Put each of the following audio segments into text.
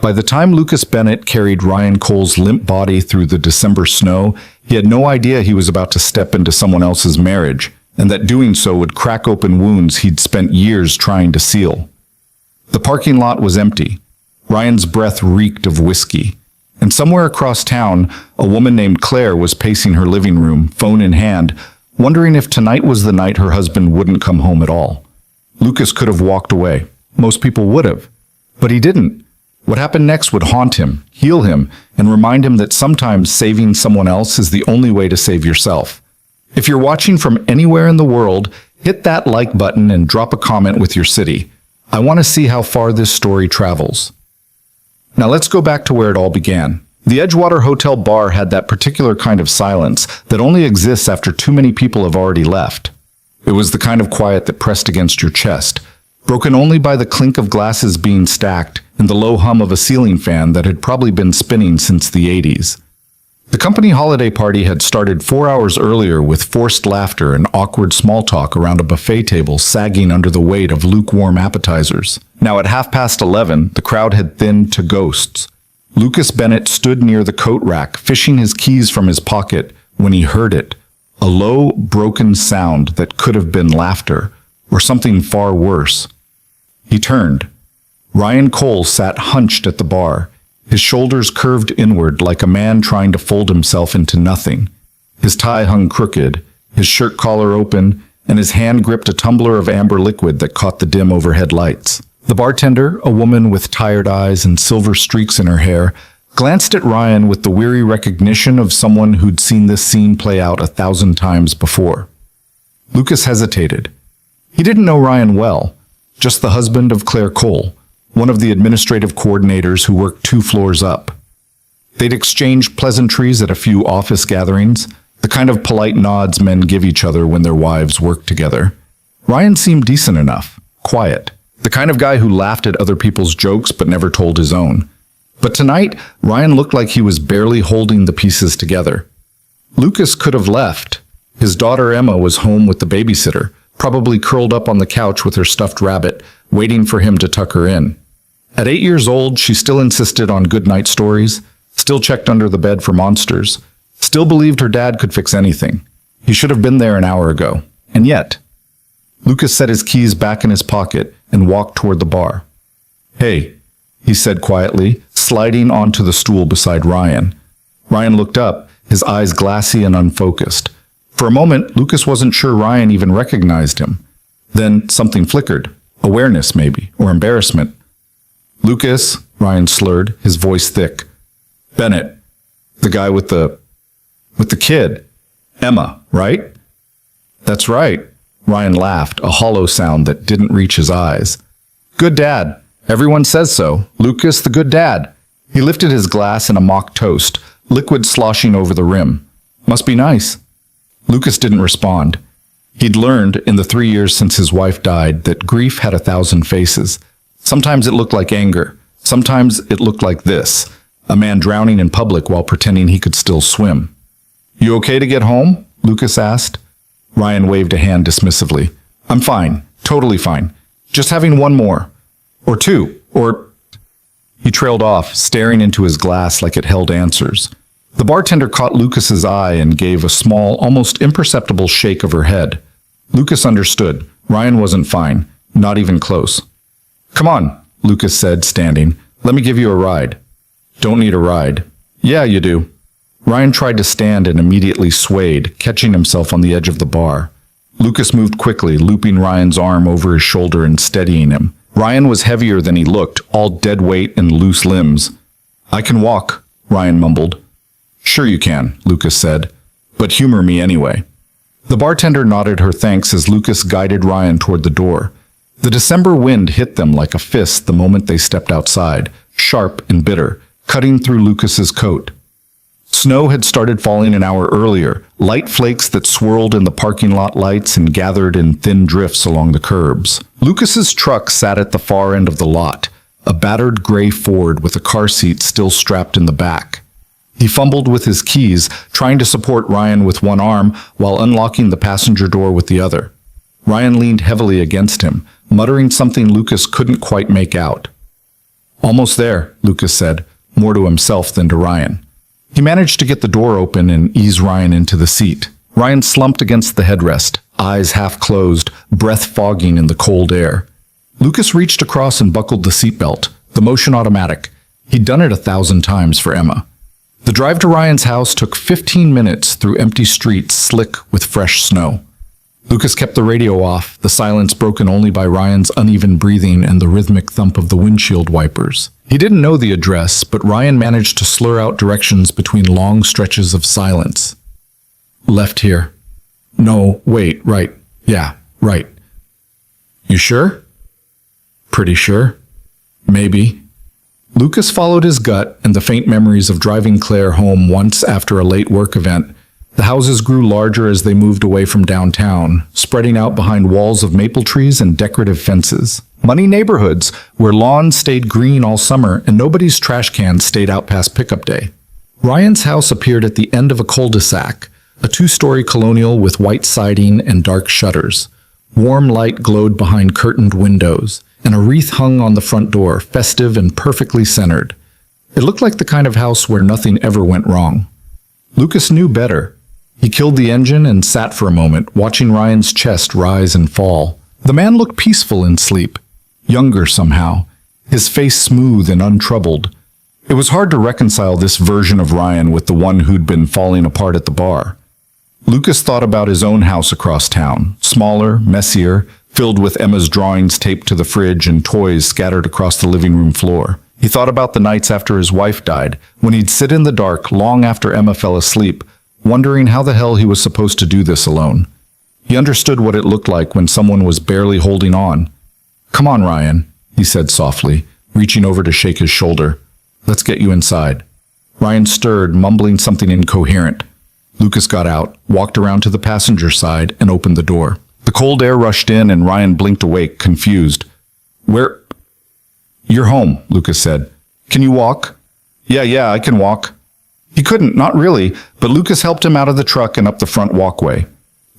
By the time Lucas Bennett carried Ryan Cole's limp body through the December snow, he had no idea he was about to step into someone else's marriage, and that doing so would crack open wounds he'd spent years trying to seal. The parking lot was empty. Ryan's breath reeked of whiskey. And somewhere across town, a woman named Claire was pacing her living room, phone in hand, wondering if tonight was the night her husband wouldn't come home at all. Lucas could have walked away. Most people would have. But he didn't. What happened next would haunt him, heal him, and remind him that sometimes saving someone else is the only way to save yourself. If you're watching from anywhere in the world, hit that like button and drop a comment with your city. I want to see how far this story travels. Now let's go back to where it all began. The Edgewater Hotel bar had that particular kind of silence that only exists after too many people have already left. It was the kind of quiet that pressed against your chest, broken only by the clink of glasses being stacked and the low hum of a ceiling fan that had probably been spinning since the 80s. The company holiday party had started 4 hours earlier with forced laughter and awkward small talk around a buffet table sagging under the weight of lukewarm appetizers. Now at 11:30, the crowd had thinned to ghosts. Lucas Bennett stood near the coat rack, fishing his keys from his pocket, when he heard it. A low, broken sound that could have been laughter, or something far worse. He turned. Ryan Cole sat hunched at the bar, his shoulders curved inward like a man trying to fold himself into nothing. His tie hung crooked, his shirt collar open, and his hand gripped a tumbler of amber liquid that caught the dim overhead lights. The bartender, a woman with tired eyes and silver streaks in her hair, glanced at Ryan with the weary recognition of someone who'd seen this scene play out 1,000 times before. Lucas hesitated. He didn't know Ryan well, just the husband of Claire Cole, one of the administrative coordinators who worked 2 floors up. They'd exchanged pleasantries at a few office gatherings, the kind of polite nods men give each other when their wives work together. Ryan seemed decent enough, quiet, the kind of guy who laughed at other people's jokes but never told his own. But tonight, Ryan looked like he was barely holding the pieces together. Lucas could have left. His daughter Emma was home with the babysitter, probably curled up on the couch with her stuffed rabbit, waiting for him to tuck her in. At 8 years old, she still insisted on good night stories, still checked under the bed for monsters, still believed her dad could fix anything. He should have been there an hour ago. And yet, Lucas set his keys back in his pocket and walked toward the bar. "Hey," he said quietly, sliding onto the stool beside Ryan. Ryan looked up, his eyes glassy and unfocused. For a moment, Lucas wasn't sure Ryan even recognized him. Then something flickered. Awareness, maybe, or embarrassment. "Lucas," Ryan slurred, his voice thick. "Bennett. The guy with the kid. Emma, right?" "That's right." Ryan laughed, a hollow sound that didn't reach his eyes. "Good dad. Everyone says so. Lucas, the good dad." He lifted his glass in a mock toast, liquid sloshing over the rim. "Must be nice." Lucas didn't respond. He'd learned, in the 3 years since his wife died, that grief had 1,000 faces. Sometimes it looked like anger. Sometimes it looked like this, a man drowning in public while pretending he could still swim. "You okay to get home?" Lucas asked. Ryan waved a hand dismissively. "I'm fine. Totally fine. Just having one more. Or 2. Or..." He trailed off, staring into his glass like it held answers. The bartender caught Lucas's eye and gave a small, almost imperceptible shake of her head. Lucas understood. Ryan wasn't fine. Not even close. "Come on," Lucas said, standing. "Let me give you a ride." "Don't need a ride." "Yeah, you do." Ryan tried to stand and immediately swayed, catching himself on the edge of the bar. Lucas moved quickly, looping Ryan's arm over his shoulder and steadying him. Ryan was heavier than he looked, all dead weight and loose limbs. "I can walk," Ryan mumbled. "Sure you can," Lucas said. "But humor me anyway." The bartender nodded her thanks as Lucas guided Ryan toward the door. The December wind hit them like a fist the moment they stepped outside, sharp and bitter, cutting through Lucas's coat. Snow had started falling an hour earlier, light flakes that swirled in the parking lot lights and gathered in thin drifts along the curbs. Lucas's truck sat at the far end of the lot, a battered gray Ford with a car seat still strapped in the back. He fumbled with his keys, trying to support Ryan with one arm while unlocking the passenger door with the other. Ryan leaned heavily against him, muttering something Lucas couldn't quite make out. Almost there, Lucas said, more to himself than to Ryan. He managed to get the door open and ease Ryan into the seat. Ryan slumped against the headrest, eyes half closed, breath fogging in the cold air. Lucas reached across and buckled the seatbelt, the motion automatic. He'd done it 1,000 times for Emma. The drive to Ryan's house took 15 minutes through empty streets slick with fresh snow. Lucas kept the radio off, the silence broken only by Ryan's uneven breathing and the rhythmic thump of the windshield wipers. He didn't know the address, but Ryan managed to slur out directions between long stretches of silence. Left here. No, wait, right. Yeah, right. You sure? Pretty sure. Maybe. Lucas followed his gut and the faint memories of driving Claire home once after a late work event. The houses grew larger as they moved away from downtown, spreading out behind walls of maple trees and decorative fences. Money neighborhoods where lawns stayed green all summer and nobody's trash cans stayed out past pickup day. Ryan's house appeared at the end of a cul-de-sac, a 2-story colonial with white siding and dark shutters. Warm light glowed behind curtained windows, and a wreath hung on the front door, festive and perfectly centered. It looked like the kind of house where nothing ever went wrong. Lucas knew better. He killed the engine and sat for a moment, watching Ryan's chest rise and fall. The man looked peaceful in sleep, younger somehow, his face smooth and untroubled. It was hard to reconcile this version of Ryan with the one who'd been falling apart at the bar. Lucas thought about his own house across town, smaller, messier, filled with Emma's drawings taped to the fridge and toys scattered across the living room floor. He thought about the nights after his wife died, when he'd sit in the dark long after Emma fell asleep, wondering how the hell he was supposed to do this alone. He understood what it looked like when someone was barely holding on. "Come on, Ryan," he said softly, reaching over to shake his shoulder. "Let's get you inside." Ryan stirred, mumbling something incoherent. Lucas got out, walked around to the passenger side, and opened the door. The cold air rushed in and Ryan blinked awake, confused. "Where?" "You're home," Lucas said. "Can you walk?" Yeah, I can walk." He couldn't, not really, but Lucas helped him out of the truck and up the front walkway.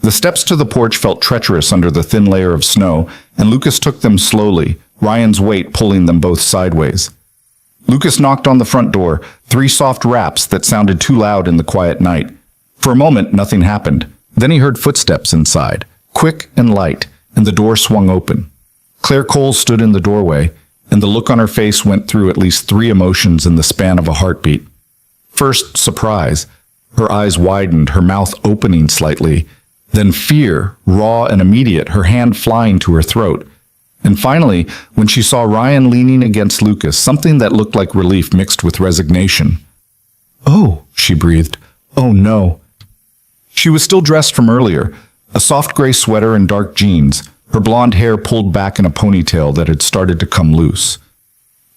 The steps to the porch felt treacherous under the thin layer of snow, and Lucas took them slowly, Ryan's weight pulling them both sideways. Lucas knocked on the front door, 3 soft raps that sounded too loud in the quiet night. For a moment, nothing happened. Then he heard footsteps inside, quick and light, and the door swung open. Claire Cole stood in the doorway, and the look on her face went through at least 3 emotions in the span of a heartbeat. First, surprise. Her eyes widened, her mouth opening slightly. Then fear, raw and immediate, her hand flying to her throat. And finally, when she saw Ryan leaning against Lucas, something that looked like relief mixed with resignation. "Oh," she breathed. "Oh no." She was still dressed from earlier, a soft gray sweater and dark jeans, her blonde hair pulled back in a ponytail that had started to come loose.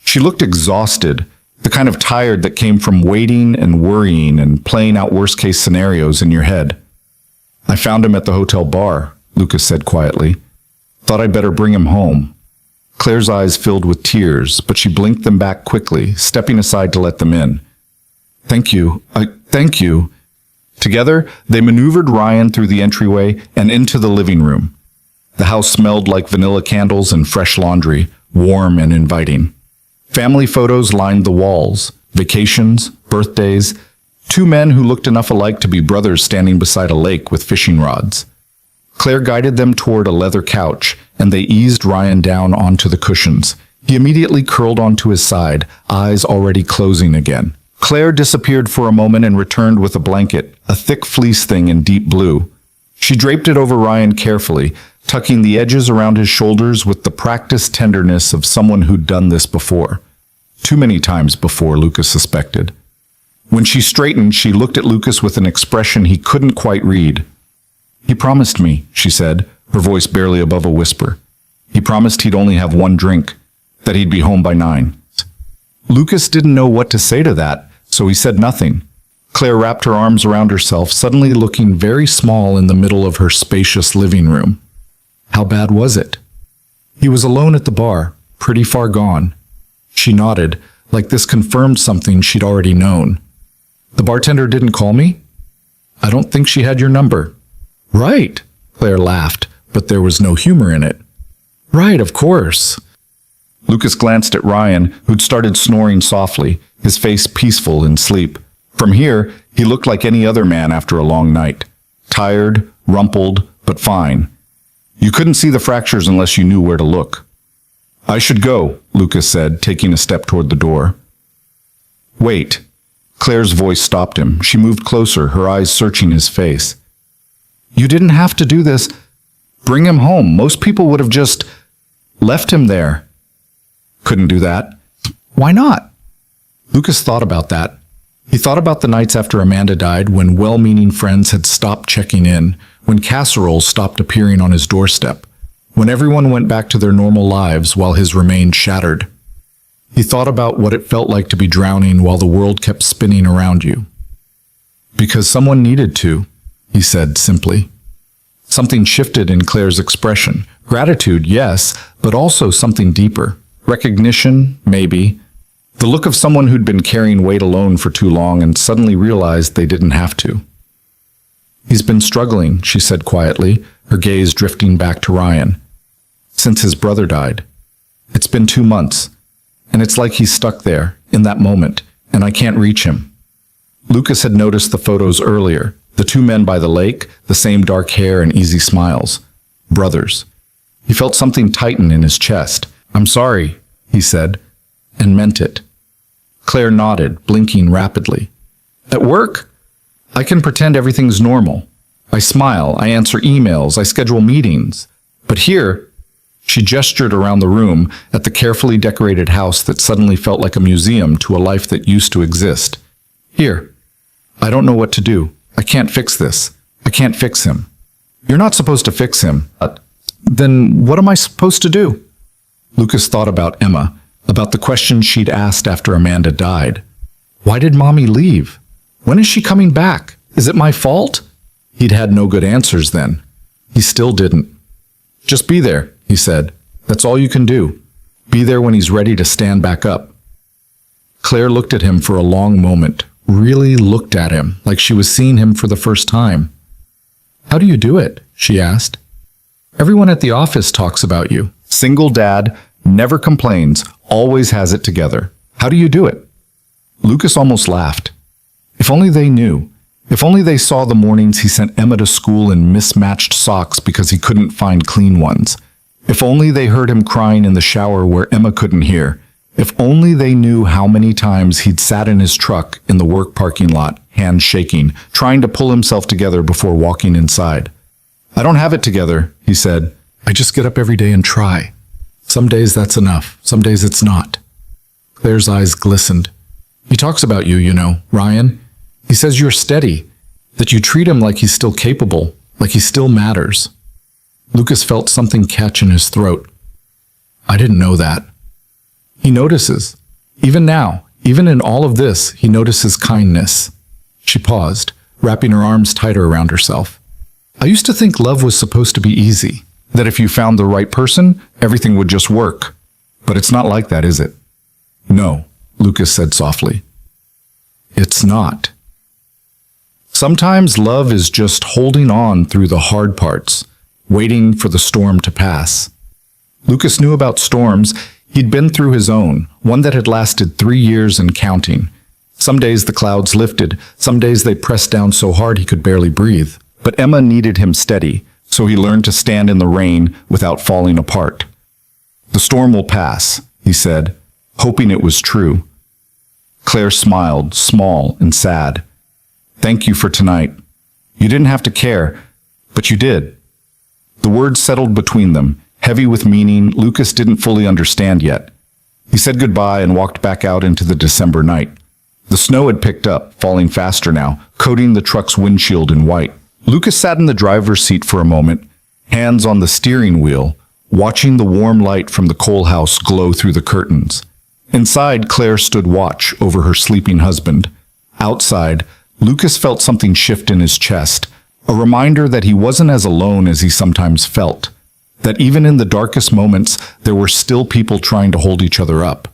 She looked exhausted, the kind of tired that came from waiting and worrying and playing out worst-case scenarios in your head. "I found him at the hotel bar," Lucas said quietly. "Thought I'd better bring him home." Claire's eyes filled with tears, but she blinked them back quickly, stepping aside to let them in. Thank you. Together, they maneuvered Ryan through the entryway and into the living room. The house smelled like vanilla candles and fresh laundry, warm and inviting. Family photos lined the walls, vacations, birthdays, 2 men who looked enough alike to be brothers standing beside a lake with fishing rods. Claire guided them toward a leather couch, and they eased Ryan down onto the cushions. He immediately curled onto his side, eyes already closing again. Claire disappeared for a moment and returned with a blanket, a thick fleece thing in deep blue. She draped it over Ryan carefully, tucking the edges around his shoulders with the practiced tenderness of someone who'd done this before. Too many times before, Lucas suspected. When she straightened, she looked at Lucas with an expression he couldn't quite read. "He promised me," she said, her voice barely above a whisper. "He promised he'd only have 1 drink, that he'd be home by 9. Lucas didn't know what to say to that, so he said nothing. Claire wrapped her arms around herself, suddenly looking very small in the middle of her spacious living room. How bad was it? He was alone at the bar, pretty far gone. She nodded, like this confirmed something she'd already known. "The bartender didn't call me?" "I don't think she had your number." "Right," Claire laughed, but there was no humor in it. "Right, of course." Lucas glanced at Ryan, who'd started snoring softly, his face peaceful in sleep. From here, he looked like any other man after a long night. Tired, rumpled, but fine. You couldn't see the fractures unless you knew where to look. "I should go," Lucas said, taking a step toward the door. "Wait." Claire's voice stopped him. She moved closer, her eyes searching his face. "You didn't have to do this. Bring him home. Most people would have just left him there." "Couldn't do that." "Why not?" Lucas thought about that. He thought about the nights after Amanda died, when well-meaning friends had stopped checking in, when casseroles stopped appearing on his doorstep, when everyone went back to their normal lives while his remained shattered. He thought about what it felt like to be drowning while the world kept spinning around you. "Because someone needed to," he said simply. Something shifted in Claire's expression. Gratitude, yes, but also something deeper. Recognition, maybe. The look of someone who'd been carrying weight alone for too long and suddenly realized they didn't have to. "He's been struggling," she said quietly, her gaze drifting back to Ryan. "Since his brother died. It's been 2 months, and it's like he's stuck there, in that moment, and I can't reach him." Lucas had noticed the photos earlier, the 2 men by the lake, the same dark hair and easy smiles. Brothers. He felt something tighten in his chest. "I'm sorry," he said, and meant it. Claire nodded, blinking rapidly. "At work, I can pretend everything's normal. I smile, I answer emails, I schedule meetings. But here," she gestured around the room at the carefully decorated house that suddenly felt like a museum to a life that used to exist. "Here, I don't know what to do. I can't fix this. I can't fix him." "You're not supposed to fix him." "Then what am I supposed to do?" Lucas thought about Emma, about the questions she'd asked after Amanda died. Why did Mommy leave? When is she coming back? Is it my fault? He'd had no good answers then. He still didn't. "Just be there," he said. "That's all you can do. Be there when he's ready to stand back up." Claire looked at him for a long moment, really looked at him like she was seeing him for the first time. "How do you do it?" she asked. "Everyone at the office talks about you. Single dad, never complains, always has it together. How do you do it?" Lucas almost laughed. If only they knew. If only they saw the mornings he sent Emma to school in mismatched socks because he couldn't find clean ones. If only they heard him crying in the shower where Emma couldn't hear. If only they knew how many times he'd sat in his truck in the work parking lot, hands shaking, trying to pull himself together before walking inside. "I don't have it together," he said. "I just get up every day and try. Some days that's enough. Some days it's not." Claire's eyes glistened. "He talks about you, you know, Ryan. He says you're steady, that you treat him like he's still capable, like he still matters." Lucas felt something catch in his throat. "I didn't know that." He notices. Even now, even in all of this, he notices kindness. She paused, wrapping her arms tighter around herself. "I used to think love was supposed to be easy, that if you found the right person, everything would just work. But it's not like that, is it?" "No," Lucas said softly. "It's not. Sometimes love is just holding on through the hard parts, waiting for the storm to pass." Lucas knew about storms. He'd been through his own, one that had lasted 3 years and counting. Some days the clouds lifted, some days they pressed down so hard he could barely breathe. But Emma needed him steady, so he learned to stand in the rain without falling apart. "The storm will pass," he said, hoping it was true. Claire smiled, small and sad. "Thank you for tonight. You didn't have to care, but you did." The words settled between them, heavy with meaning Lucas didn't fully understand yet. He said goodbye and walked back out into the December night. The snow had picked up, falling faster now, coating the truck's windshield in white. Lucas sat in the driver's seat for a moment, hands on the steering wheel, watching the warm light from the coal house glow through the curtains. Inside, Claire stood watch over her sleeping husband. Outside, Lucas felt something shift in his chest, a reminder that he wasn't as alone as he sometimes felt, that even in the darkest moments, there were still people trying to hold each other up.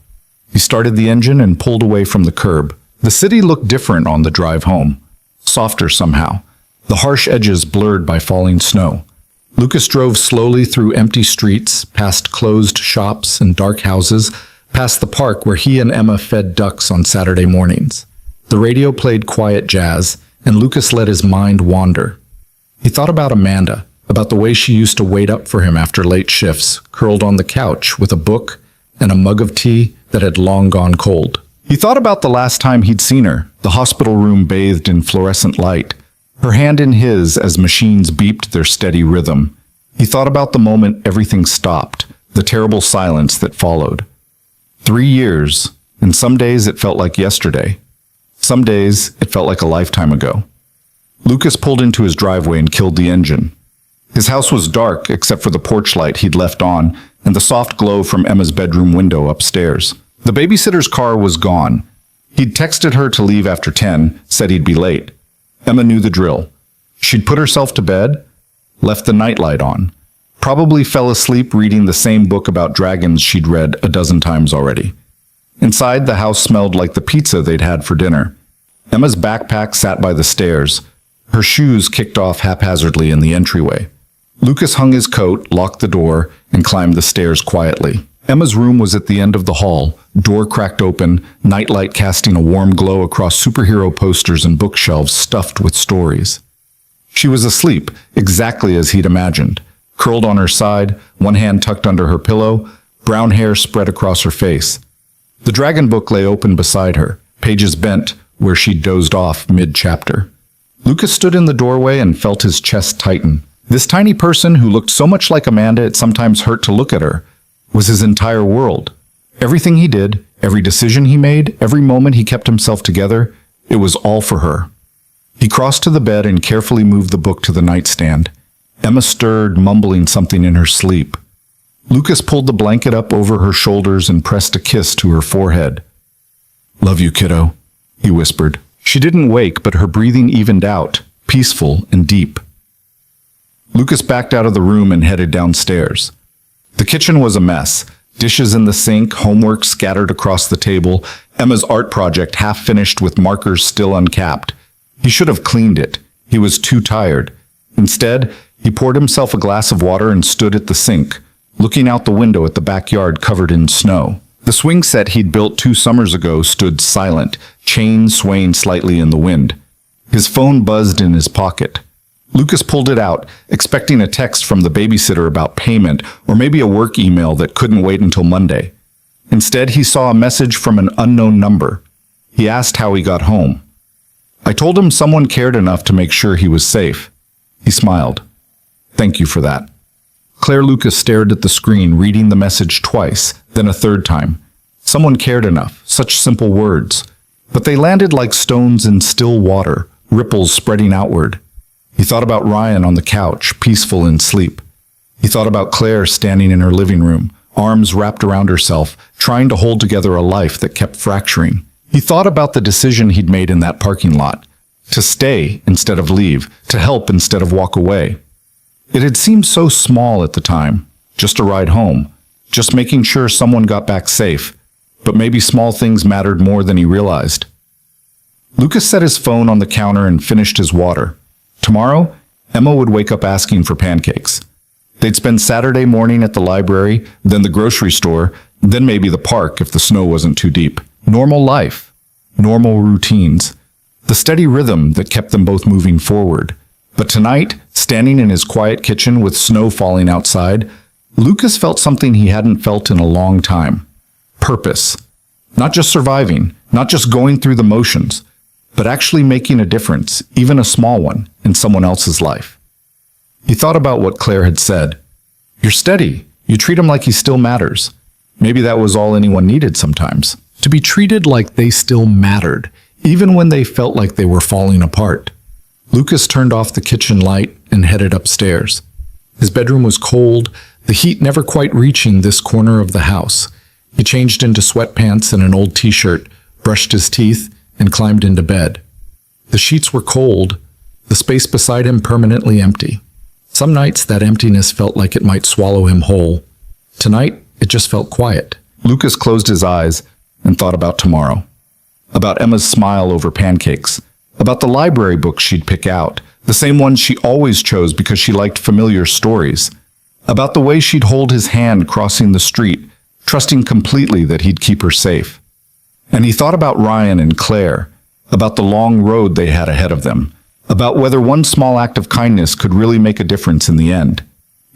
He started the engine and pulled away from the curb. The city looked different on the drive home, softer somehow, the harsh edges blurred by falling snow. Lucas drove slowly through empty streets, past closed shops and dark houses, past the park where he and Emma fed ducks on Saturday mornings. The radio played quiet jazz, and Lucas let his mind wander. He thought about Amanda, about the way she used to wait up for him after late shifts, curled on the couch with a book and a mug of tea that had long gone cold. He thought about the last time he'd seen her, the hospital room bathed in fluorescent light, her hand in his as machines beeped their steady rhythm. He thought about the moment everything stopped, the terrible silence that followed. 3 years, and some days it felt like yesterday. Some days it felt like a lifetime ago. Lucas pulled into his driveway and killed the engine. His house was dark except for the porch light he'd left on and the soft glow from Emma's bedroom window upstairs. The babysitter's car was gone. He'd texted her to leave after 10, said he'd be late. Emma knew the drill. She'd put herself to bed, left the nightlight on, probably fell asleep reading the same book about dragons she'd read a dozen times already. Inside, the house smelled like the pizza they'd had for dinner. Emma's backpack sat by the stairs. Her shoes kicked off haphazardly in the entryway. Lucas hung his coat, locked the door, and climbed the stairs quietly. Emma's room was at the end of the hall, door cracked open, nightlight casting a warm glow across superhero posters and bookshelves stuffed with stories. She was asleep, exactly as he'd imagined, curled on her side, one hand tucked under her pillow, brown hair spread across her face. The dragon book lay open beside her, pages bent where she'd dozed off mid-chapter. Lucas stood in the doorway and felt his chest tighten. This tiny person who looked so much like Amanda it sometimes hurt to look at her was his entire world. Everything he did, every decision he made, every moment he kept himself together, it was all for her. He crossed to the bed and carefully moved the book to the nightstand. Emma stirred, mumbling something in her sleep. Lucas pulled the blanket up over her shoulders and pressed a kiss to her forehead. "Love you, kiddo," he whispered. She didn't wake, but her breathing evened out, peaceful and deep. Lucas backed out of the room and headed downstairs. The kitchen was a mess. Dishes in the sink, homework scattered across the table, Emma's art project half finished with markers still uncapped. He should have cleaned it. He was too tired. Instead, he poured himself a glass of water and stood at the sink, looking out the window at the backyard covered in snow. The swing set he'd built 2 summers ago stood silent, chains swaying slightly in the wind. His phone buzzed in his pocket. Lucas pulled it out, expecting a text from the babysitter about payment or maybe a work email that couldn't wait until Monday. Instead, he saw a message from an unknown number. He asked how he got home. "I told him someone cared enough to make sure he was safe." He smiled. "Thank you for that." Claire Lucas stared at the screen, reading the message twice, then a third time. Someone cared enough, such simple words. But they landed like stones in still water, ripples spreading outward. He thought about Ryan on the couch, peaceful in sleep. He thought about Claire standing in her living room, arms wrapped around herself, trying to hold together a life that kept fracturing. He thought about the decision he'd made in that parking lot, to stay instead of leave, to help instead of walk away. It had seemed so small at the time, just a ride home, just making sure someone got back safe, but maybe small things mattered more than he realized. Lucas set his phone on the counter and finished his water. Tomorrow, Emma would wake up asking for pancakes. They'd spend Saturday morning at the library, then the grocery store, then maybe the park if the snow wasn't too deep. Normal life, normal routines, the steady rhythm that kept them both moving forward. But tonight, standing in his quiet kitchen with snow falling outside, Lucas felt something he hadn't felt in a long time. Purpose. Not just surviving, not just going through the motions, but actually making a difference, even a small one, in someone else's life. He thought about what Claire had said. "You're steady. You treat him like he still matters." Maybe that was all anyone needed sometimes. To be treated like they still mattered, even when they felt like they were falling apart. Lucas turned off the kitchen light and headed upstairs. His bedroom was cold, the heat never quite reaching this corner of the house. He changed into sweatpants and an old t-shirt, brushed his teeth, and climbed into bed. The sheets were cold, the space beside him permanently empty. Some nights that emptiness felt like it might swallow him whole. Tonight, it just felt quiet. Lucas closed his eyes and thought about tomorrow. About Emma's smile over pancakes. About the library books she'd pick out. The same ones she always chose because she liked familiar stories. About the way she'd hold his hand crossing the street, trusting completely that he'd keep her safe. And he thought about Ryan and Claire, about the long road they had ahead of them, about whether one small act of kindness could really make a difference in the end.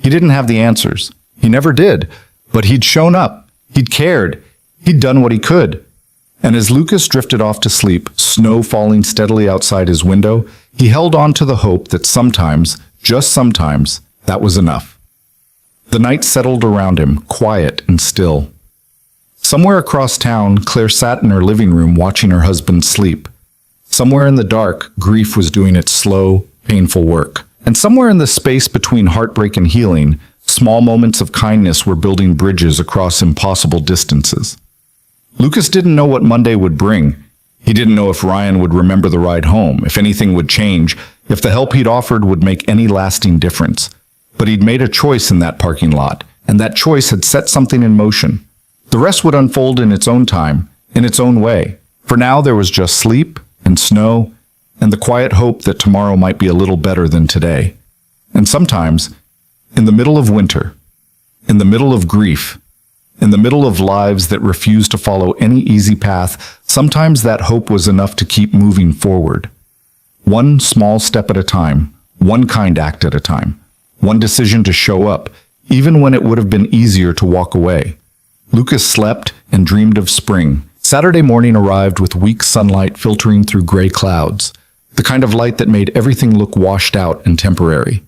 He didn't have the answers. He never did. But he'd shown up. He'd cared. He'd done what he could. And as Lucas drifted off to sleep, snow falling steadily outside his window, he held on to the hope that sometimes, just sometimes, that was enough. The night settled around him, quiet and still. Somewhere across town, Claire sat in her living room watching her husband sleep. Somewhere in the dark, grief was doing its slow, painful work. And somewhere in the space between heartbreak and healing, small moments of kindness were building bridges across impossible distances. Lucas didn't know what Monday would bring. He didn't know if Ryan would remember the ride home, if anything would change, if the help he'd offered would make any lasting difference. But he'd made a choice in that parking lot, and that choice had set something in motion. The rest would unfold in its own time, in its own way. For now, there was just sleep and snow and the quiet hope that tomorrow might be a little better than today. And sometimes, in the middle of winter, in the middle of grief, in the middle of lives that refused to follow any easy path, sometimes that hope was enough to keep moving forward. One small step at a time, one kind act at a time, one decision to show up, even when it would have been easier to walk away. Lucas slept and dreamed of spring. Saturday morning arrived with weak sunlight filtering through gray clouds, the kind of light that made everything look washed out and temporary.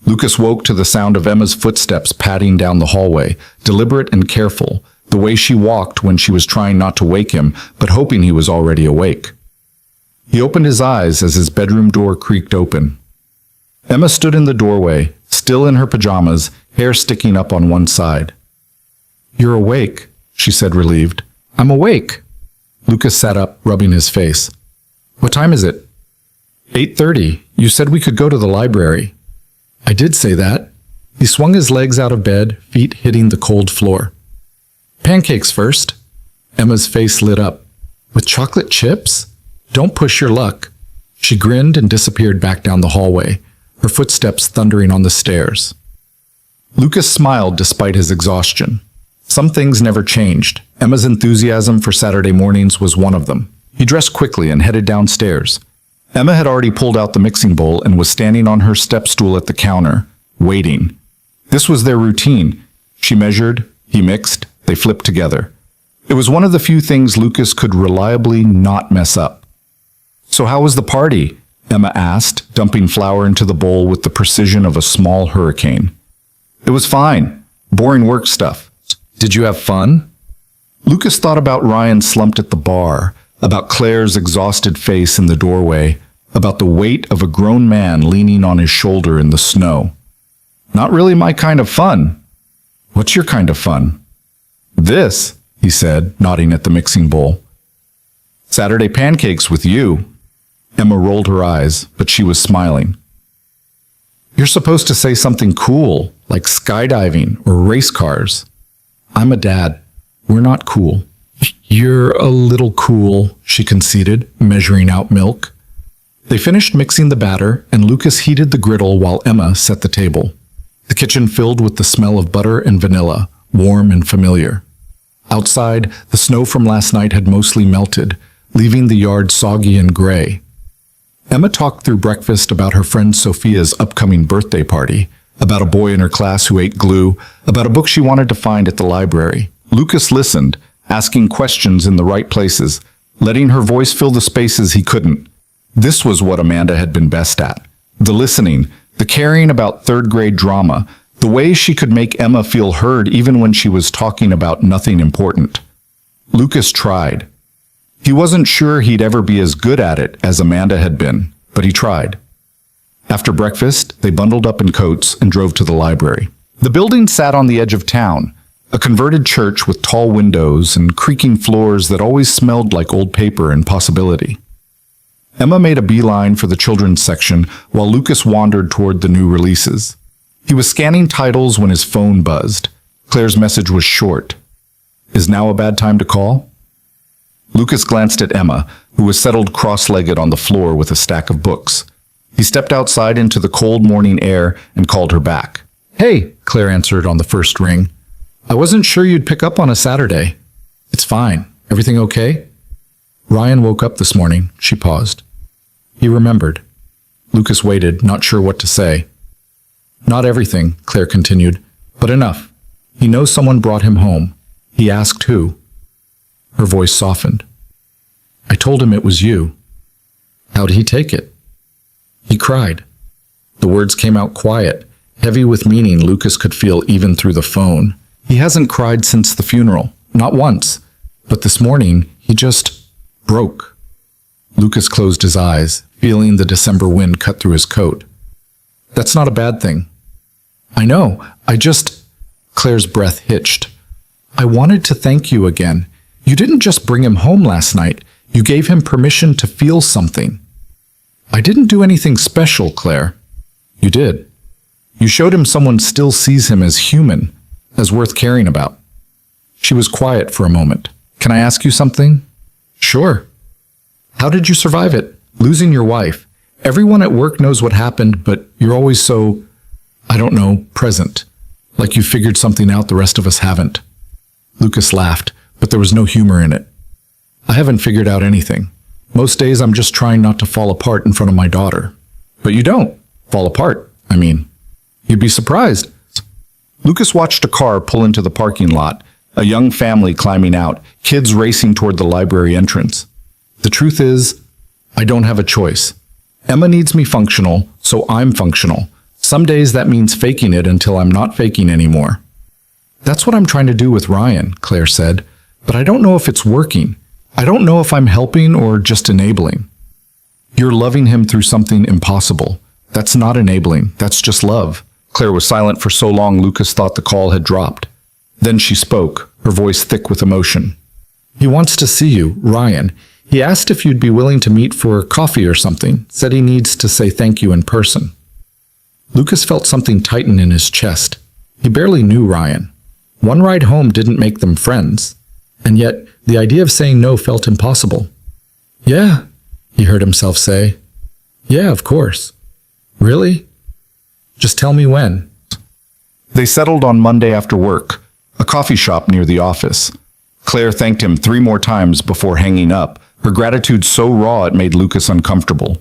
Lucas woke to the sound of Emma's footsteps padding down the hallway, deliberate and careful, the way she walked when she was trying not to wake him, but hoping he was already awake. He opened his eyes as his bedroom door creaked open. Emma stood in the doorway, still in her pajamas, hair sticking up on one side. "You're awake," she said, relieved. "I'm awake." Lucas sat up, rubbing his face. "What time is it?" 8:30. You said we could go to the library." "I did say that." He swung his legs out of bed, feet hitting the cold floor. "Pancakes first." Emma's face lit up. "With chocolate chips? Don't push your luck." She grinned and disappeared back down the hallway, her footsteps thundering on the stairs. Lucas smiled despite his exhaustion. Some things never changed. Emma's enthusiasm for Saturday mornings was one of them. He dressed quickly and headed downstairs. Emma had already pulled out the mixing bowl and was standing on her step stool at the counter, waiting. This was their routine. She measured, he mixed, they flipped together. It was one of the few things Lucas could reliably not mess up. "So how was the party?" Emma asked, dumping flour into the bowl with the precision of a small hurricane. "It was fine. Boring work stuff. Did you have fun?" Lucas thought about Ryan slumped at the bar, about Claire's exhausted face in the doorway, about the weight of a grown man leaning on his shoulder in the snow. "Not really my kind of fun." "What's your kind of fun?" "This," he said, nodding at the mixing bowl. "Saturday pancakes with you." Emma rolled her eyes, but she was smiling. "You're supposed to say something cool, like skydiving or race cars." "I'm a dad. We're not cool." "You're a little cool," she conceded, measuring out milk. They finished mixing the batter, and Lucas heated the griddle while Emma set the table. The kitchen filled with the smell of butter and vanilla, warm and familiar. Outside, the snow from last night had mostly melted, leaving the yard soggy and gray. Emma talked through breakfast about her friend Sophia's upcoming birthday party, about a boy in her class who ate glue, about a book she wanted to find at the library. Lucas listened, asking questions in the right places, letting her voice fill the spaces he couldn't. This was what Amanda had been best at. The listening, the caring about third-grade drama, the way she could make Emma feel heard even when she was talking about nothing important. Lucas tried. He wasn't sure he'd ever be as good at it as Amanda had been, but he tried. After breakfast, they bundled up in coats and drove to the library. The building sat on the edge of town, a converted church with tall windows and creaking floors that always smelled like old paper and possibility. Emma made a beeline for the children's section while Lucas wandered toward the new releases. He was scanning titles when his phone buzzed. Claire's message was short. "Is now a bad time to call?" Lucas glanced at Emma, who was settled cross-legged on the floor with a stack of books. He stepped outside into the cold morning air and called her back. "Hey," Claire answered on the first ring. "I wasn't sure you'd pick up on a Saturday." "It's fine. Everything okay?" "Ryan woke up this morning." She paused. He remembered. Lucas waited, not sure what to say. "Not everything," Claire continued, "but enough. He knows someone brought him home. He asked who." Her voice softened. "I told him it was you." "How'd he take it?" "He cried." The words came out quiet, heavy with meaning Lucas could feel even through the phone. He hasn't cried since the funeral, not once, but this morning he just broke. Lucas closed his eyes, feeling the December wind cut through his coat. "That's not a bad thing." "I know, Claire's breath hitched. "I wanted to thank you again. You didn't just bring him home last night, you gave him permission to feel something." "I didn't do anything special, Claire." "You did. You showed him someone still sees him as human, as worth caring about." She was quiet for a moment. "Can I ask you something?" "Sure." "How did you survive it? Losing your wife. Everyone at work knows what happened, but you're always so, I don't know, present. Like you figured something out the rest of us haven't." Lucas laughed, but there was no humor in it. "I haven't figured out anything. Most days I'm just trying not to fall apart in front of my daughter." "But you don't fall apart, I mean. You'd be surprised." Lucas watched a car pull into the parking lot, a young family climbing out, kids racing toward the library entrance. "The truth is, I don't have a choice. Emma needs me functional, so I'm functional. Some days that means faking it until I'm not faking anymore." "That's what I'm trying to do with Ryan," Claire said, "but I don't know if it's working. I don't know if I'm helping or just enabling." "You're loving him through something impossible. That's not enabling, that's just love." Claire was silent for so long Lucas thought the call had dropped. Then she spoke, her voice thick with emotion. "He wants to see you, Ryan. He asked if you'd be willing to meet for coffee or something, said he needs to say thank you in person." Lucas felt something tighten in his chest. He barely knew Ryan. One ride home didn't make them friends, and yet the idea of saying no felt impossible. "Yeah," he heard himself say. "Yeah, of course." "Really? Just tell me when." They settled on Monday after work, a coffee shop near the office. Claire thanked him 3 more times before hanging up, her gratitude so raw it made Lucas uncomfortable.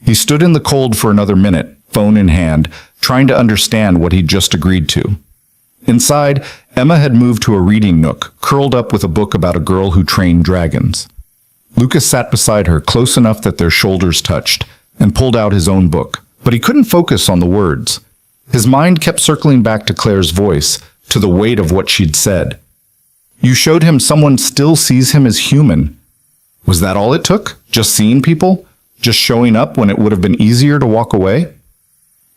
He stood in the cold for another minute, phone in hand, trying to understand what he'd just agreed to. Inside, Emma had moved to a reading nook, curled up with a book about a girl who trained dragons. Lucas sat beside her, close enough that their shoulders touched, and pulled out his own book. But he couldn't focus on the words. His mind kept circling back to Claire's voice, to the weight of what she'd said. "You showed him someone still sees him as human." Was that all it took? Just seeing people? Just showing up when it would have been easier to walk away?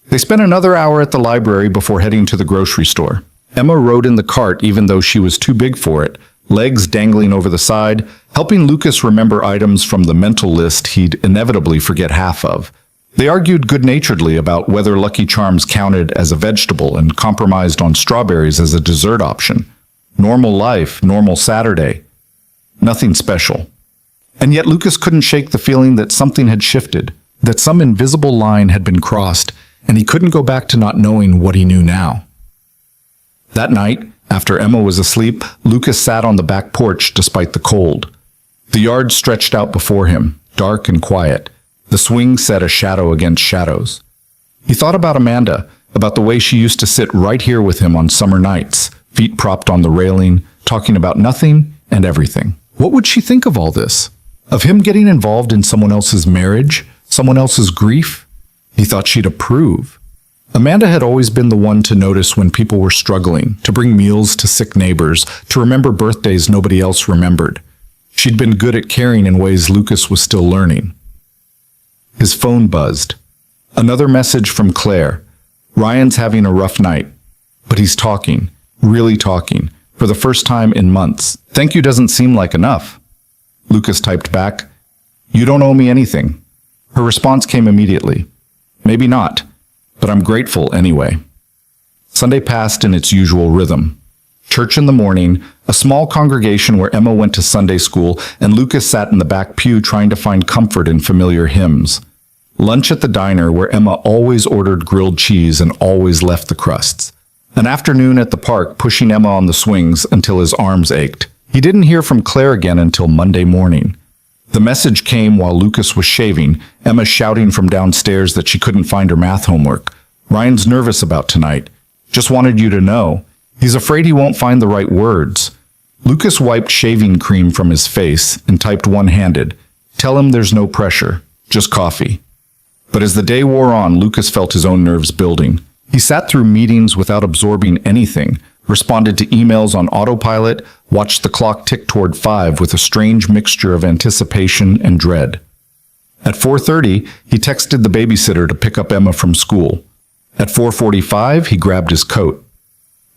They spent another hour at the library before heading to the grocery store. Emma rode in the cart even though she was too big for it, legs dangling over the side, helping Lucas remember items from the mental list he'd inevitably forget half of. They argued good-naturedly about whether Lucky Charms counted as a vegetable and compromised on strawberries as a dessert option. Normal life, normal Saturday. Nothing special. And yet Lucas couldn't shake the feeling that something had shifted, that some invisible line had been crossed, and he couldn't go back to not knowing what he knew now. That night, after Emma was asleep, Lucas sat on the back porch despite the cold. The yard stretched out before him, dark and quiet. The swing set a shadow against shadows. He thought about Amanda, about the way she used to sit right here with him on summer nights, feet propped on the railing, talking about nothing and everything. What would she think of all this? Of him getting involved in someone else's marriage, someone else's grief? He thought she'd approve. Amanda had always been the one to notice when people were struggling, to bring meals to sick neighbors, to remember birthdays nobody else remembered. She'd been good at caring in ways Lucas was still learning. His phone buzzed. Another message from Claire. Ryan's having a rough night, but he's talking, really talking, for the first time in months. Thank you doesn't seem like enough. Lucas typed back, "You don't owe me anything." Her response came immediately. "Maybe not, but I'm grateful anyway." Sunday passed in its usual rhythm. Church in the morning, a small congregation where Emma went to Sunday school, and Lucas sat in the back pew trying to find comfort in familiar hymns. Lunch at the diner where Emma always ordered grilled cheese and always left the crusts. An afternoon at the park pushing Emma on the swings until his arms ached. He didn't hear from Claire again until Monday morning. The message came while Lucas was shaving, Emma shouting from downstairs that she couldn't find her math homework. Ryan's nervous about tonight. Just wanted you to know. He's afraid he won't find the right words. Lucas wiped shaving cream from his face and typed one-handed. Tell him there's no pressure, just coffee. But as the day wore on, Lucas felt his own nerves building. He sat through meetings without absorbing anything, responded to emails on autopilot, watched the clock tick toward 5 with a strange mixture of anticipation and dread. At 4:30, he texted the babysitter to pick up Emma from school. At 4:45, he grabbed his coat.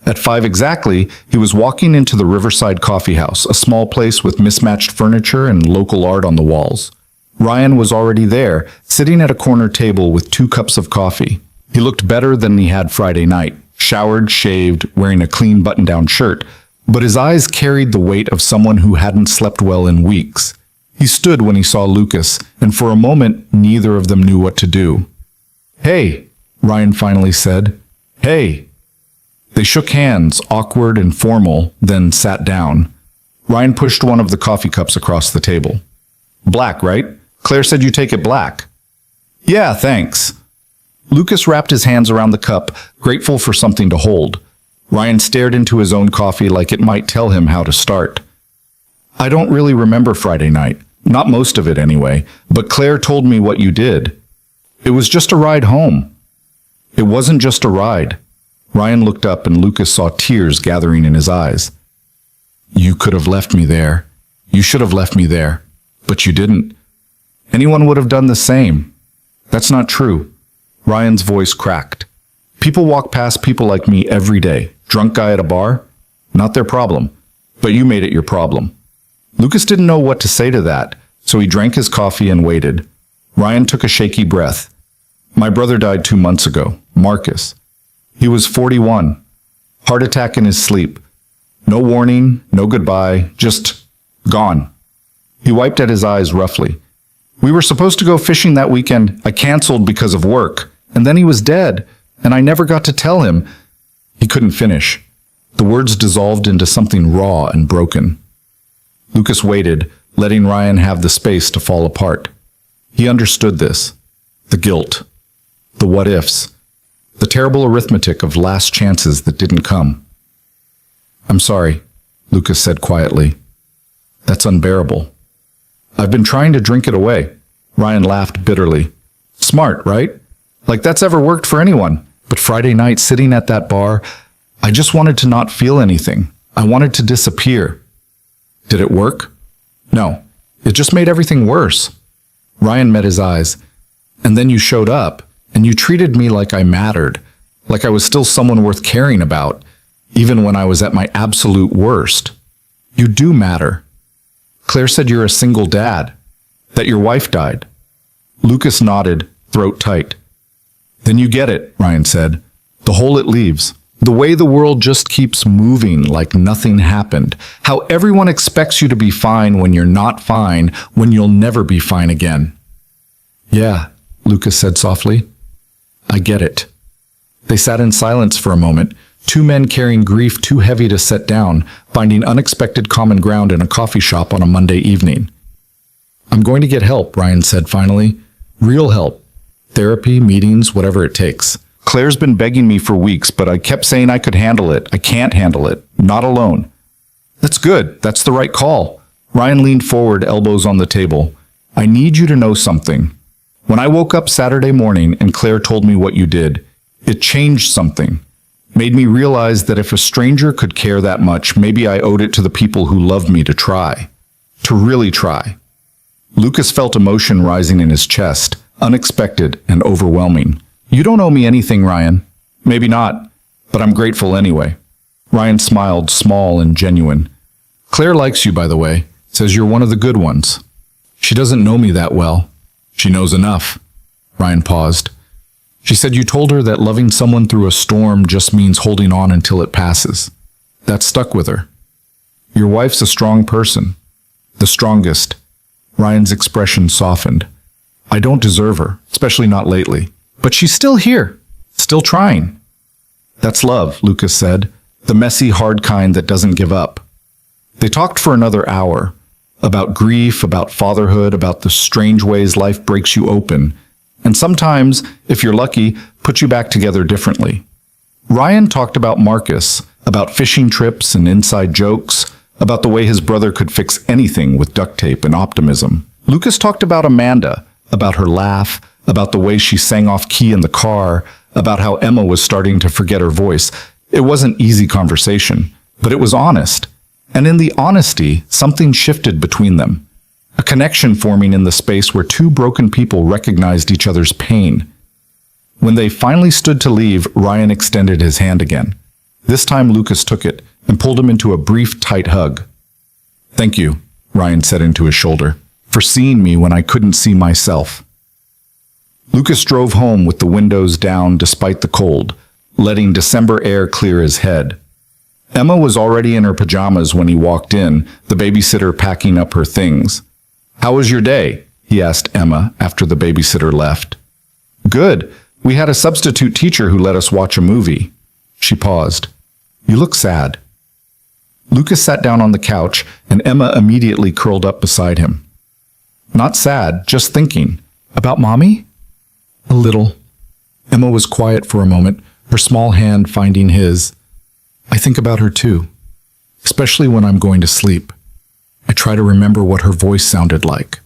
At 5 exactly, he was walking into the Riverside Coffee House, a small place with mismatched furniture and local art on the walls. Ryan was already there, sitting at a corner table with 2 cups of coffee. He looked better than he had Friday night, showered, shaved, wearing a clean button-down shirt, but his eyes carried the weight of someone who hadn't slept well in weeks. He stood when he saw Lucas, and for a moment, neither of them knew what to do. "Hey," Ryan finally said. "Hey." They shook hands, awkward and formal, then sat down. Ryan pushed one of the coffee cups across the table. "Black, right? Claire said you take it black." "Yeah, thanks." Lucas wrapped his hands around the cup, grateful for something to hold. Ryan stared into his own coffee like it might tell him how to start. "I don't really remember Friday night. Not most of it anyway, but Claire told me what you did. It was just a ride home." "It wasn't just a ride." Ryan looked up and Lucas saw tears gathering in his eyes. "You could have left me there. You should have left me there. But you didn't. Anyone would have done the same." "That's not true." Ryan's voice cracked. "People walk past people like me every day. Drunk guy at a bar? Not their problem. But you made it your problem." Lucas didn't know what to say to that, so he drank his coffee and waited. Ryan took a shaky breath. "My brother died 2 months ago, Marcus. He was 41. Heart attack in his sleep. No warning, no goodbye, just gone." He wiped at his eyes roughly. "We were supposed to go fishing that weekend. I canceled because of work. And then he was dead, and I never got to tell him." He couldn't finish. The words dissolved into something raw and broken. Lucas waited, letting Ryan have the space to fall apart. He understood this. The guilt. The what-ifs. The terrible arithmetic of last chances that didn't come. "I'm sorry," Lucas said quietly. "That's unbearable. I've been trying to drink it away." Ryan laughed bitterly. "Smart, right? Like that's ever worked for anyone. But Friday night, sitting at that bar, I just wanted to not feel anything. I wanted to disappear." "Did it work?" "No. It just made everything worse." Ryan met his eyes. "And then you showed up, and you treated me like I mattered, like I was still someone worth caring about, even when I was at my absolute worst. You do matter. Claire said you're a single dad, that your wife died." Lucas nodded, throat tight. "Then you get it," Ryan said. "The hole it leaves. The way the world just keeps moving like nothing happened. How everyone expects you to be fine when you're not fine, when you'll never be fine again." "Yeah," Lucas said softly. "I get it." They sat in silence for a moment, 2 men carrying grief too heavy to set down, finding unexpected common ground in a coffee shop on a Monday evening. "I'm going to get help," Ryan said finally. "Real help. Therapy, meetings, whatever it takes. Claire's been begging me for weeks, but I kept saying I could handle it. I can't handle it. Not alone." "That's good. That's the right call." Ryan leaned forward, elbows on the table. "I need you to know something. When I woke up Saturday morning and Claire told me what you did, it changed something. Made me realize that if a stranger could care that much, maybe I owed it to the people who loved me to try. To really try." Lucas felt emotion rising in his chest, unexpected and overwhelming. "You don't owe me anything, Ryan." "Maybe not, but I'm grateful anyway." Ryan smiled, small and genuine. "Claire likes you, by the way. Says you're one of the good ones." "She doesn't know me that well." "She knows enough." Ryan paused. "She said you told her that loving someone through a storm just means holding on until it passes. That stuck with her. Your wife's a strong person. The strongest." Ryan's expression softened. I don't deserve her, especially not lately. But she's still here, still trying. That's love, Lucas said, the messy, hard kind that doesn't give up. They talked for another hour, about grief, about fatherhood, about the strange ways life breaks you open, and sometimes, if you're lucky, puts you back together differently. Ryan talked about Marcus, about fishing trips and inside jokes, about the way his brother could fix anything with duct tape and optimism. Lucas talked about Amanda, about her laugh, about the way she sang off key in the car, about how Emma was starting to forget her voice. It wasn't easy conversation, but it was honest. And in the honesty, something shifted between them. A connection forming in the space where two broken people recognized each other's pain. When they finally stood to leave, Ryan extended his hand again. This time Lucas took it and pulled him into a brief, tight hug. "Thank you," Ryan said into his shoulder, "for seeing me when I couldn't see myself." Lucas drove home with the windows down despite the cold, letting December air clear his head. Emma was already in her pajamas when he walked in, the babysitter packing up her things. "How was your day?" he asked Emma after the babysitter left. "Good. We had a substitute teacher who let us watch a movie." She paused. "You look sad." Lucas sat down on the couch, and Emma immediately curled up beside him. "Not sad, just thinking. About Mommy?" "A little." Emma was quiet for a moment, her small hand finding his. "I think about her too, especially when I'm going to sleep. I try to remember what her voice sounded like."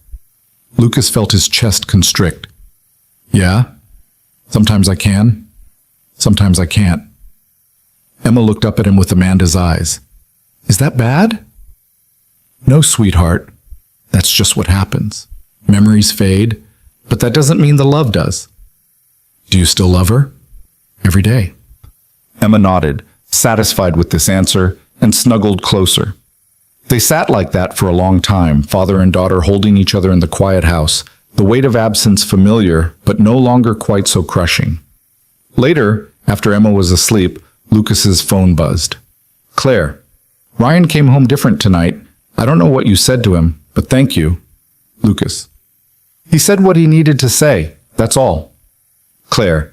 Lucas felt his chest constrict. "Yeah? Sometimes I can. Sometimes I can't." Emma looked up at him with Amanda's eyes. "Is that bad?" "No, sweetheart. That's just what happens. Memories fade, but that doesn't mean the love does." "Do you still love her?" "Every day." Emma nodded, satisfied with this answer, and snuggled closer. They sat like that for a long time, father and daughter holding each other in the quiet house, the weight of absence familiar, but no longer quite so crushing. Later, after Emma was asleep, Lucas's phone buzzed. "Claire, Ryan came home different tonight. I don't know what you said to him, but thank you." Lucas. "He said what he needed to say, that's all." Claire.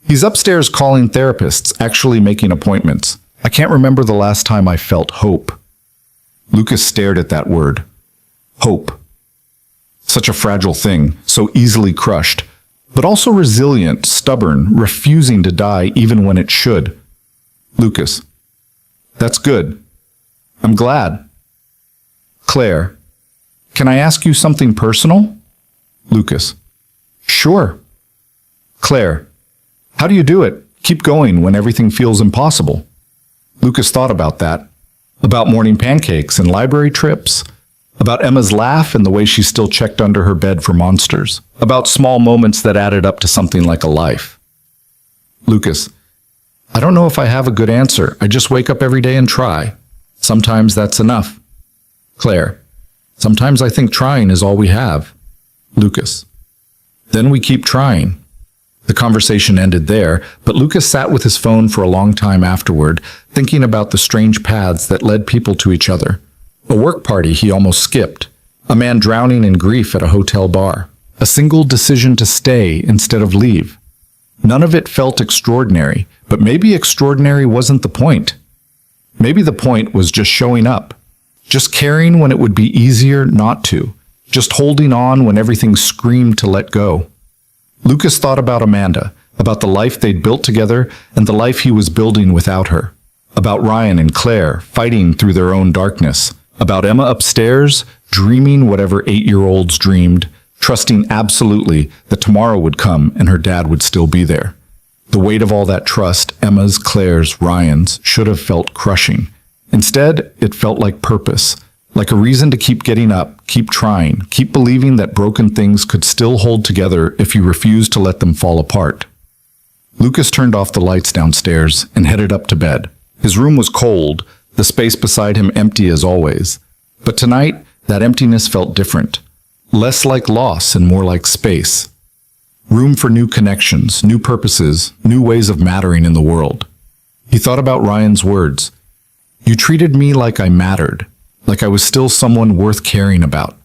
"He's upstairs calling therapists, actually making appointments. I can't remember the last time I felt hope." Lucas stared at that word. Hope. Such a fragile thing, so easily crushed, but also resilient, stubborn, refusing to die even when it should. Lucas. "That's good. I'm glad." Claire. "Can I ask you something personal?" Lucas. "Sure." Claire. "How do you do it? Keep going when everything feels impossible." Lucas thought about that. About morning pancakes and library trips. About Emma's laugh and the way she still checked under her bed for monsters. About small moments that added up to something like a life. Lucas. "I don't know if I have a good answer. I just wake up every day and try. Sometimes that's enough." Claire. "Sometimes I think trying is all we have." Lucas. "Then we keep trying." The conversation ended there, but Lucas sat with his phone for a long time afterward, thinking about the strange paths that led people to each other. A work party he almost skipped. A man drowning in grief at a hotel bar. A single decision to stay instead of leave. None of it felt extraordinary, but maybe extraordinary wasn't the point. Maybe the point was just showing up. Just caring when it would be easier not to. Just holding on when everything screamed to let go. Lucas thought about Amanda, about the life they'd built together and the life he was building without her. About Ryan and Claire fighting through their own darkness. About Emma upstairs, dreaming whatever 8-year-olds dreamed, trusting absolutely that tomorrow would come and her dad would still be there. The weight of all that trust, Emma's, Claire's, Ryan's, should have felt crushing. Instead, it felt like purpose. Like a reason to keep getting up, keep trying, keep believing that broken things could still hold together if you refuse to let them fall apart. Lucas turned off the lights downstairs and headed up to bed. His room was cold, the space beside him empty as always. But tonight, that emptiness felt different. Less like loss and more like space. Room for new connections, new purposes, new ways of mattering in the world. He thought about Ryan's words. "You treated me like I mattered. Like I was still someone worth caring about."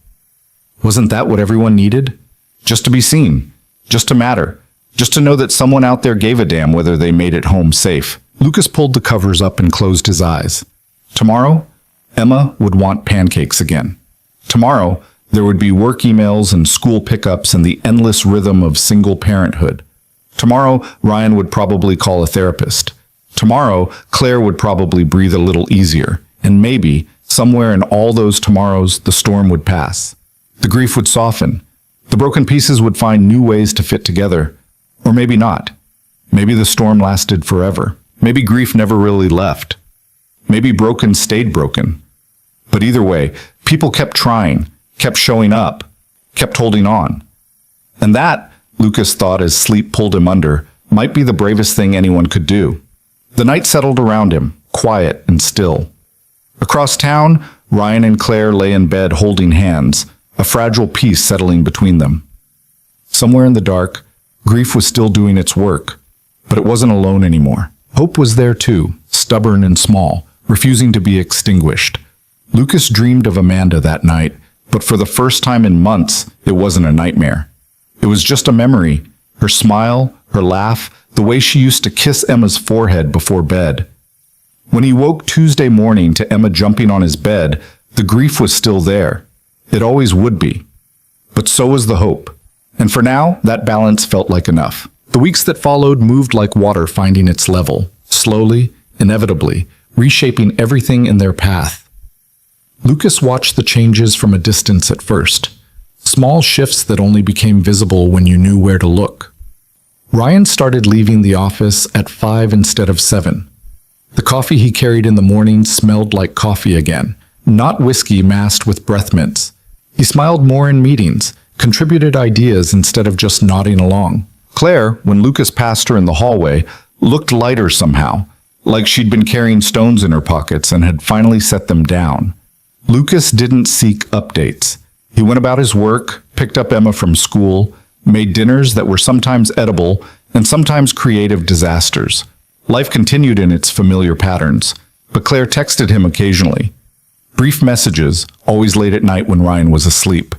Wasn't that what everyone needed? just to be seen, just to matter, just to know that someone out there gave a damn whether they made it home safe. Lucas pulled the covers up and closed his eyes. Tomorrow, Emma would want pancakes again. Tomorrow, there would be work emails and school pickups and the endless rhythm of single parenthood. Tomorrow, Ryan would probably call a therapist. Tomorrow, Claire would probably breathe a little easier. And maybe, somewhere in all those tomorrows, the storm would pass. The grief would soften. The broken pieces would find new ways to fit together. Or maybe not. Maybe the storm lasted forever. Maybe grief never really left. Maybe broken stayed broken. But either way, people kept trying, kept showing up, kept holding on. And that, Lucas thought as sleep pulled him under, might be the bravest thing anyone could do. The night settled around him, quiet and still. Across town, Ryan and Claire lay in bed holding hands, a fragile peace settling between them. Somewhere in the dark, grief was still doing its work, but it wasn't alone anymore. Hope was there too, stubborn and small, refusing to be extinguished. Lucas dreamed of Amanda that night, but for the first time in months, it wasn't a nightmare. It was just a memory, her smile, her laugh, the way she used to kiss Emma's forehead before bed. When he woke Tuesday morning to Emma jumping on his bed, the grief was still there. It always would be. But so was the hope. And for now, that balance felt like enough. The weeks that followed moved like water finding its level, slowly, inevitably, reshaping everything in their path. Lucas watched the changes from a distance at first, small shifts that only became visible when you knew where to look. Ryan started leaving the office at 5 instead of 7. The coffee he carried in the morning smelled like coffee again, not whiskey masked with breath mints. He smiled more in meetings, contributed ideas instead of just nodding along. Claire, when Lucas passed her in the hallway, looked lighter somehow, like she'd been carrying stones in her pockets and had finally set them down. Lucas didn't seek updates. He went about his work, picked up Emma from school, made dinners that were sometimes edible and sometimes creative disasters. Life continued in its familiar patterns, but Claire texted him occasionally. Brief messages, always late at night when Ryan was asleep.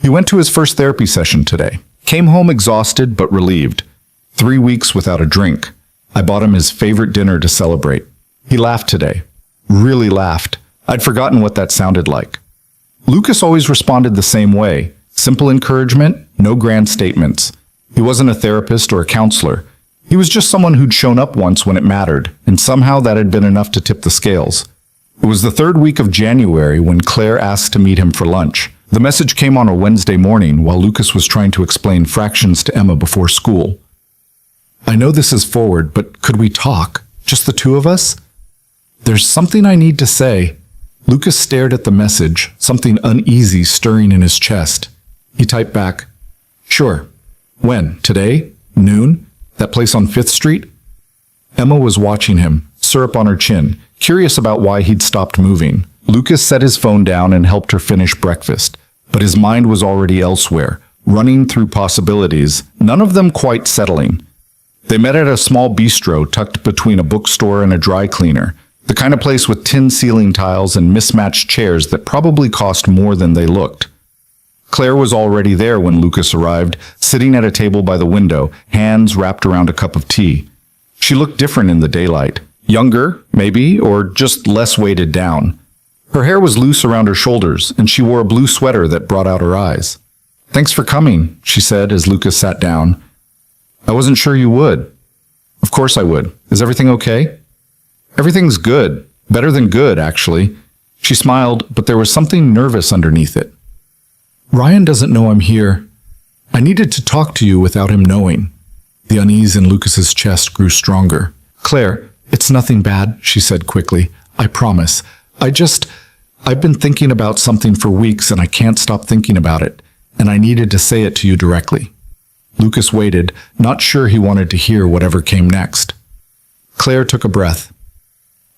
He went to his first therapy session today. Came home exhausted but relieved. 3 weeks without a drink. I bought him his favorite dinner to celebrate. He laughed today. Really laughed. I'd forgotten what that sounded like. Lucas always responded the same way. Simple encouragement, no grand statements. He wasn't a therapist or a counselor. He was just someone who'd shown up once when it mattered, and somehow that had been enough to tip the scales. It was the 3rd week of January when Claire asked to meet him for lunch. The message came on a Wednesday morning while Lucas was trying to explain fractions to Emma before school. I know this is forward, but could we talk? Just the two of us? There's something I need to say. Lucas stared at the message, something uneasy stirring in his chest. He typed back, Sure. When? Today? Noon? That place on 5th Street? Emma was watching him, syrup on her chin, curious about why he'd stopped moving. Lucas set his phone down and helped her finish breakfast, but his mind was already elsewhere, running through possibilities, none of them quite settling. They met at a small bistro tucked between a bookstore and a dry cleaner, the kind of place with tin ceiling tiles and mismatched chairs that probably cost more than they looked. Claire was already there when Lucas arrived, sitting at a table by the window, hands wrapped around a cup of tea. She looked different in the daylight. Younger, maybe, or just less weighted down. Her hair was loose around her shoulders, and she wore a blue sweater that brought out her eyes. Thanks for coming, she said as Lucas sat down. I wasn't sure you would. Of course I would. Is everything okay? Everything's good. Better than good, actually. She smiled, but there was something nervous underneath it. Ryan doesn't know I'm here. I needed to talk to you without him knowing. The unease in Lucas's chest grew stronger. Claire, it's nothing bad, she said quickly. I promise. I've been thinking about something for weeks and I can't stop thinking about it, and I needed to say it to you directly. Lucas waited, not sure he wanted to hear whatever came next. Claire took a breath.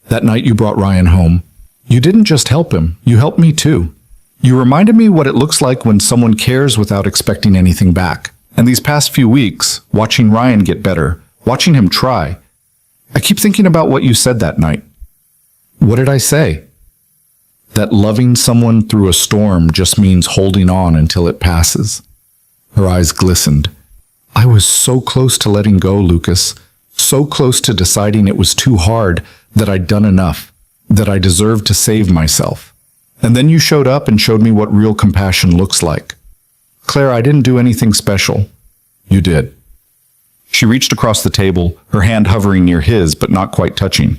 That night you brought Ryan home. You didn't just help him, you helped me too. You reminded me what it looks like when someone cares without expecting anything back. And these past few weeks, watching Ryan get better, watching him try, I keep thinking about what you said that night. What did I say? That loving someone through a storm just means holding on until it passes. Her eyes glistened. I was so close to letting go, Lucas. So close to deciding it was too hard, that I'd done enough, that I deserved to save myself. And then you showed up and showed me what real compassion looks like. Claire, I didn't do anything special. You did. She reached across the table, her hand hovering near his but not quite touching.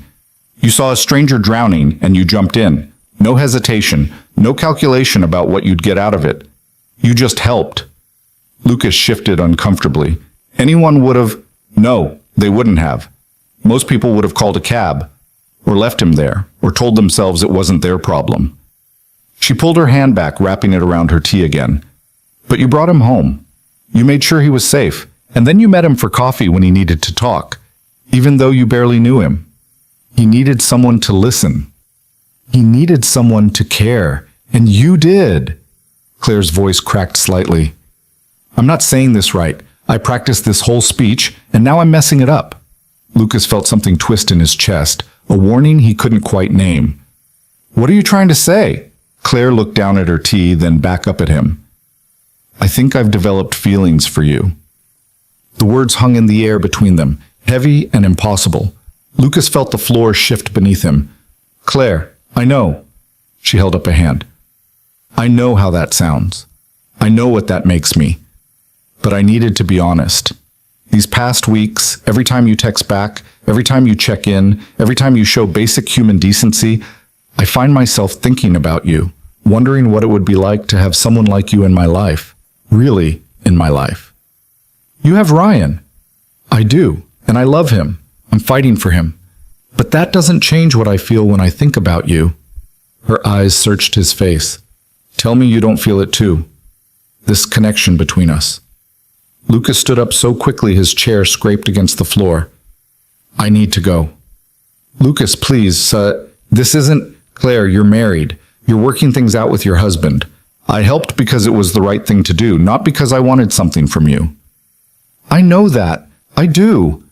You saw a stranger drowning and you jumped in. No hesitation, no calculation about what you'd get out of it. You just helped. Lucas shifted uncomfortably. Anyone would have... No, they wouldn't have. Most people would have called a cab, or left him there, or told themselves it wasn't their problem. She pulled her hand back, wrapping it around her tea again. But you brought him home. You made sure he was safe, and then you met him for coffee when he needed to talk, even though you barely knew him. He needed someone to listen. He needed someone to care, and you did. Claire's voice cracked slightly. I'm not saying this right. I practiced this whole speech, and now I'm messing it up. Lucas felt something twist in his chest, a warning he couldn't quite name. What are you trying to say? Claire looked down at her tea, then back up at him. I think I've developed feelings for you. The words hung in the air between them, heavy and impossible. Lucas felt the floor shift beneath him. Claire, I know. She held up a hand. I know how that sounds. I know what that makes me. But I needed to be honest. These past weeks, every time you text back, every time you check in, every time you show basic human decency, I find myself thinking about you, wondering what it would be like to have someone like you in my life, really in my life. You have Ryan. I do, and I love him. I'm fighting for him. But that doesn't change what I feel when I think about you. Her eyes searched his face. Tell me you don't feel it too. This connection between us. Lucas stood up so quickly his chair scraped against the floor. I need to go. Lucas, please, this isn't... Claire, you're married. You're working things out with your husband. I helped because it was the right thing to do, not because I wanted something from you. I know that. I do.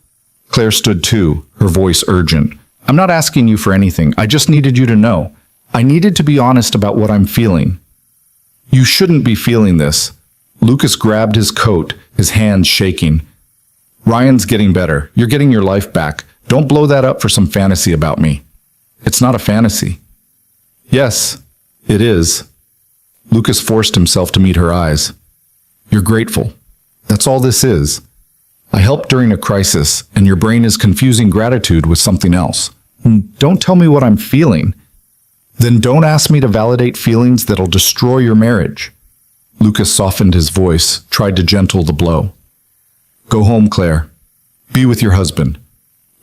Claire stood too, her voice urgent. I'm not asking you for anything. I just needed you to know. I needed to be honest about what I'm feeling. You shouldn't be feeling this. Lucas grabbed his coat, his hands shaking. Ryan's getting better. You're getting your life back. Don't blow that up for some fantasy about me. It's not a fantasy. Yes, it is. Lucas forced himself to meet her eyes. You're grateful. That's all this is. I helped during a crisis, and your brain is confusing gratitude with something else. Don't tell me what I'm feeling. Then don't ask me to validate feelings that'll destroy your marriage. Lucas softened his voice, tried to gentle the blow. Go home, Claire. Be with your husband.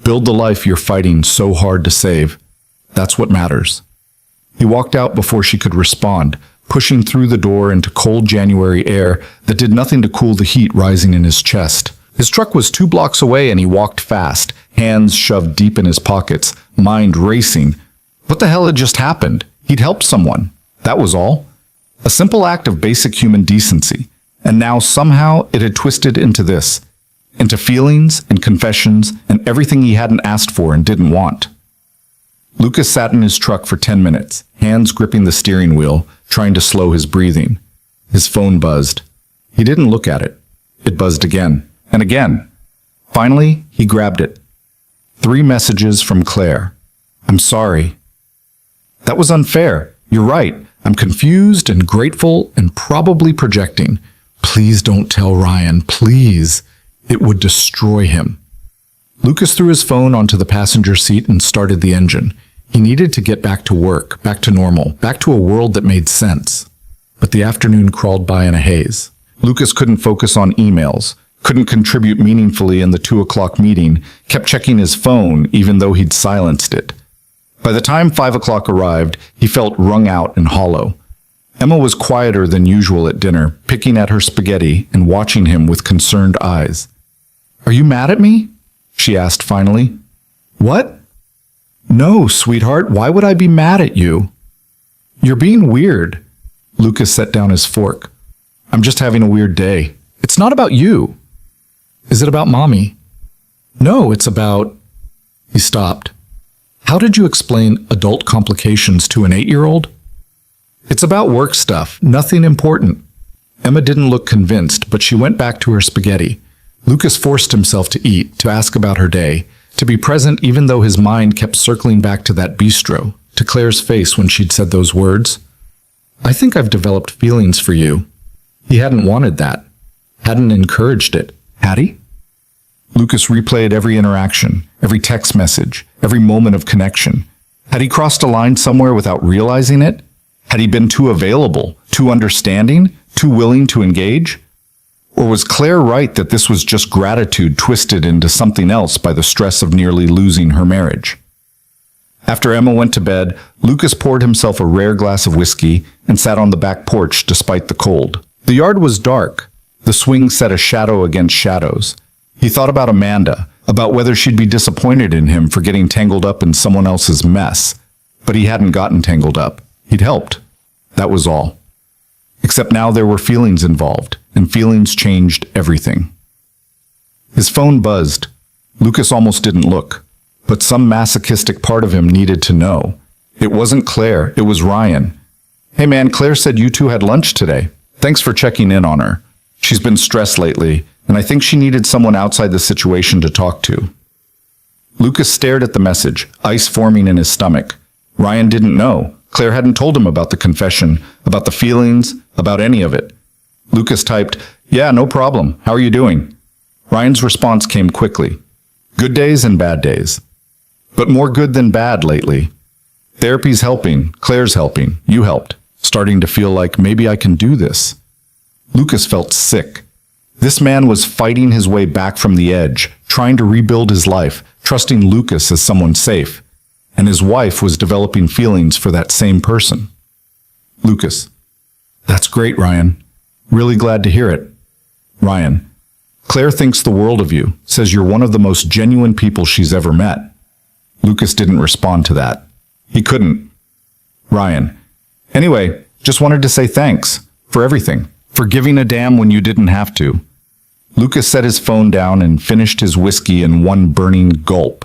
Build the life you're fighting so hard to save. That's what matters. He walked out before she could respond, pushing through the door into cold January air that did nothing to cool the heat rising in his chest. His truck was 2 blocks away and he walked fast, hands shoved deep in his pockets, mind racing. What the hell had just happened? He'd helped someone. That was all. A simple act of basic human decency. And now somehow it had twisted into this. Into feelings and confessions and everything he hadn't asked for and didn't want. Lucas sat in his truck for 10 minutes, hands gripping the steering wheel, trying to slow his breathing. His phone buzzed. He didn't look at it. It buzzed again and again. Finally, he grabbed it. 3 messages from Claire. I'm sorry. That was unfair. You're right. I'm confused and grateful and probably projecting. Please don't tell Ryan, please. It would destroy him. Lucas threw his phone onto the passenger seat and started the engine. He needed to get back to work, back to normal, back to a world that made sense. But the afternoon crawled by in a haze. Lucas couldn't focus on emails, couldn't contribute meaningfully in the 2 o'clock meeting, kept checking his phone even though he'd silenced it. By the time 5 o'clock arrived, he felt wrung out and hollow. Emma was quieter than usual at dinner, picking at her spaghetti and watching him with concerned eyes. Are you mad at me? She asked finally. What? No, sweetheart, why would I be mad at you? You're being weird. Lucas set down his fork. I'm just having a weird day. It's not about you. Is it about Mommy? No, it's about... He stopped. How did you explain adult complications to an 8-year-old? It's about work stuff, nothing important. Emma didn't look convinced, but she went back to her spaghetti. Lucas forced himself to eat, to ask about her day, to be present even though his mind kept circling back to that bistro, to Claire's face when she'd said those words. "I think I've developed feelings for you." He hadn't wanted that, hadn't encouraged it, had he? Lucas replayed every interaction, every text message, every moment of connection. Had he crossed a line somewhere without realizing it? Had he been too available, too understanding, too willing to engage? Or was Claire right that this was just gratitude twisted into something else by the stress of nearly losing her marriage? After Emma went to bed, Lucas poured himself a rare glass of whiskey and sat on the back porch despite the cold. The yard was dark. The swing set a shadow against shadows. He thought about Amanda, about whether she'd be disappointed in him for getting tangled up in someone else's mess. But he hadn't gotten tangled up. He'd helped. That was all. Except now there were feelings involved, and feelings changed everything. His phone buzzed. Lucas almost didn't look, but some masochistic part of him needed to know. It wasn't Claire, it was Ryan. "Hey man, Claire said you two had lunch today. Thanks for checking in on her. She's been stressed lately, and I think she needed someone outside the situation to talk to." Lucas stared at the message, ice forming in his stomach. Ryan didn't know. Claire hadn't told him about the confession, about the feelings, about any of it. Lucas typed, "Yeah, no problem. How are you doing?" Ryan's response came quickly. "Good days and bad days. But more good than bad lately. Therapy's helping. Claire's helping. You helped. Starting to feel like maybe I can do this." Lucas felt sick. This man was fighting his way back from the edge, trying to rebuild his life, trusting Lucas as someone safe. And his wife was developing feelings for that same person. Lucas: "That's great, Ryan. Really glad to hear it." Ryan: "Claire thinks the world of you, says you're one of the most genuine people she's ever met." Lucas didn't respond to that. He couldn't. Ryan: "Anyway, just wanted to say thanks for everything, for giving a damn when you didn't have to." Lucas set his phone down and finished his whiskey in one burning gulp.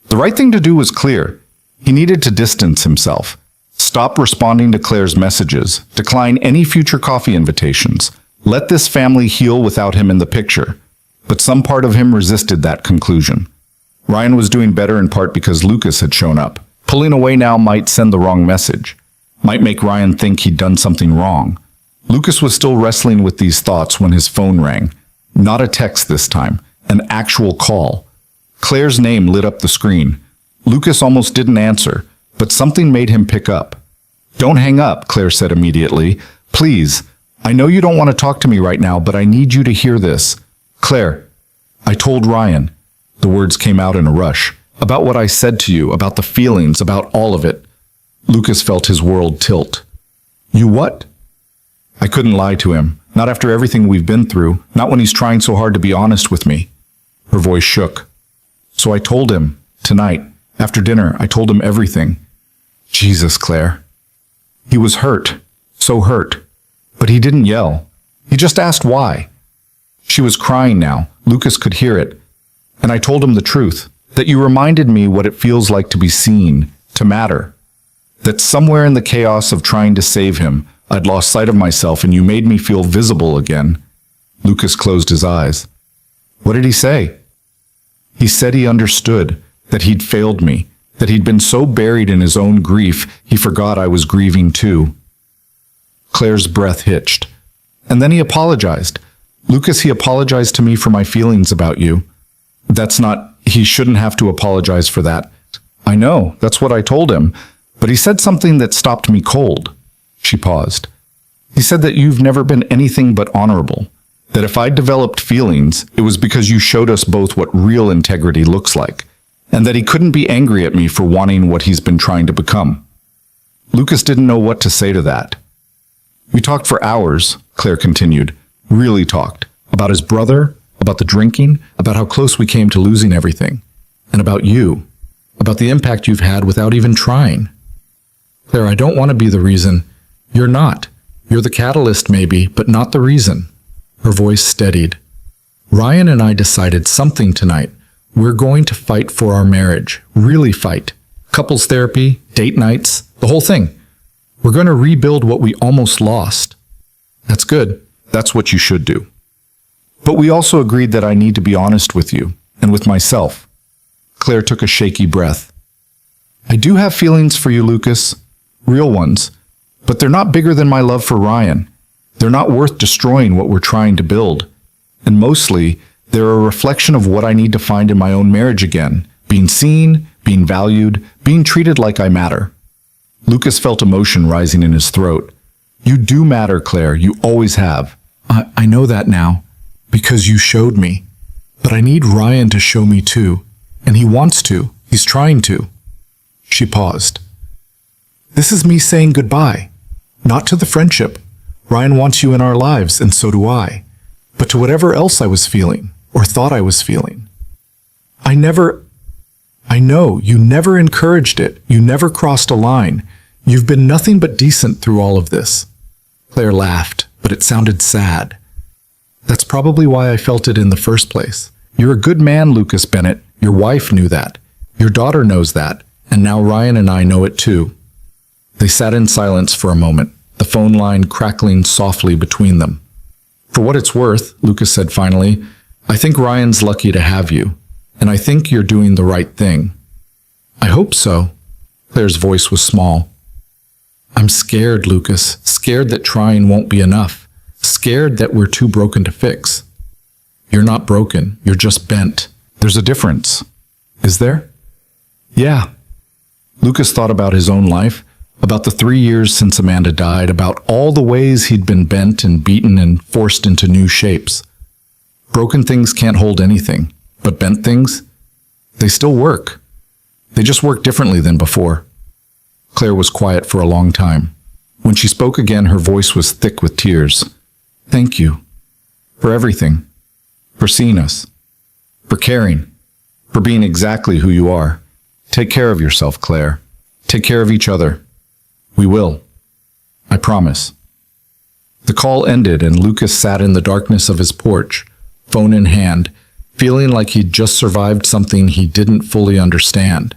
The right thing to do was clear. He needed to distance himself. Stop responding to Claire's messages. Decline any future coffee invitations. Let this family heal without him in the picture. But some part of him resisted that conclusion. Ryan was doing better in part because Lucas had shown up. Pulling away now might send the wrong message. Might make Ryan think he'd done something wrong. Lucas was still wrestling with these thoughts when his phone rang. Not a text this time. An actual call. Claire's name lit up the screen. Lucas almost didn't answer, but something made him pick up. "Don't hang up," Claire said immediately. "Please, I know you don't want to talk to me right now, but I need you to hear this. Claire, I told Ryan." The words came out in a rush. "About what I said to you, about the feelings, about all of it." Lucas felt his world tilt. "You what?" "I couldn't lie to him. Not after everything we've been through. Not when he's trying so hard to be honest with me." Her voice shook. "So I told him, tonight, after dinner, I told him everything." Jesus, Claire. He was hurt, so hurt. But he didn't yell. He just asked why. She was crying now. Lucas could hear it. "And I told him the truth, that you reminded me what it feels like to be seen, to matter. That somewhere in the chaos of trying to save him, I'd lost sight of myself and you made me feel visible again." Lucas closed his eyes. "What did he say?" "He said he understood, that he'd failed me, that he'd been so buried in his own grief, he forgot I was grieving too." Claire's breath hitched. "And then he apologized. Lucas, he apologized to me for my feelings about you." "That's not, he shouldn't have to apologize for that." "I know, that's what I told him, but he said something that stopped me cold." She paused. "He said that you've never been anything but honorable, that if I developed feelings, it was because you showed us both what real integrity looks like, and that he couldn't be angry at me for wanting what he's been trying to become." Lucas didn't know what to say to that. "We talked for hours," Claire continued. "Really talked. About his brother, about the drinking, about how close we came to losing everything. And about you. About the impact you've had without even trying." "Claire, I don't want to be the reason." "You're not. You're the catalyst maybe, but not the reason." Her voice steadied. "Ryan and I decided something tonight. We're going to fight for our marriage. Really fight. Couples therapy, date nights, the whole thing. We're going to rebuild what we almost lost." "That's good. That's what you should do. But we also agreed that I need to be honest with you, and with myself. Claire took a shaky breath. I do have feelings for you, Lucas. Real ones. But they're not bigger than my love for Ryan. They're not worth destroying what we're trying to build. And mostly, they're a reflection of what I need to find in my own marriage again. Being seen, being valued, being treated like I matter. Lucas felt emotion rising in his throat. You do matter, Claire. You always have. I know that now, because you showed me. But I need Ryan to show me too. And he wants to. He's trying to. She paused. This is me saying goodbye. Not to the friendship. Ryan wants you in our lives, and so do I. But to whatever else I was feeling, or thought I was feeling. I know, you never encouraged it. You never crossed a line. You've been nothing but decent through all of this. Claire laughed, but it sounded sad. That's probably why I felt it in the first place. You're a good man, Lucas Bennett. Your wife knew that. Your daughter knows that. And now Ryan and I know it too. They sat in silence for a moment, the phone line crackling softly between them. For what it's worth, Lucas said finally, I think Ryan's lucky to have you. And I think you're doing the right thing. I hope so. Claire's voice was small. I'm scared, Lucas. Scared that trying won't be enough. Scared that we're too broken to fix. You're not broken. You're just bent. There's a difference. Is there? Yeah. Lucas thought about his own life, about the 3 years since Amanda died, about all the ways he'd been bent and beaten and forced into new shapes. Broken things can't hold anything. But bent things? They still work. They just work differently than before. Claire was quiet for a long time. When she spoke again, her voice was thick with tears. Thank you. For everything. For seeing us. For caring. For being exactly who you are. Take care of yourself, Claire. Take care of each other. We will. I promise. The call ended and Lucas sat in the darkness of his porch, phone in hand, feeling like he'd just survived something he didn't fully understand.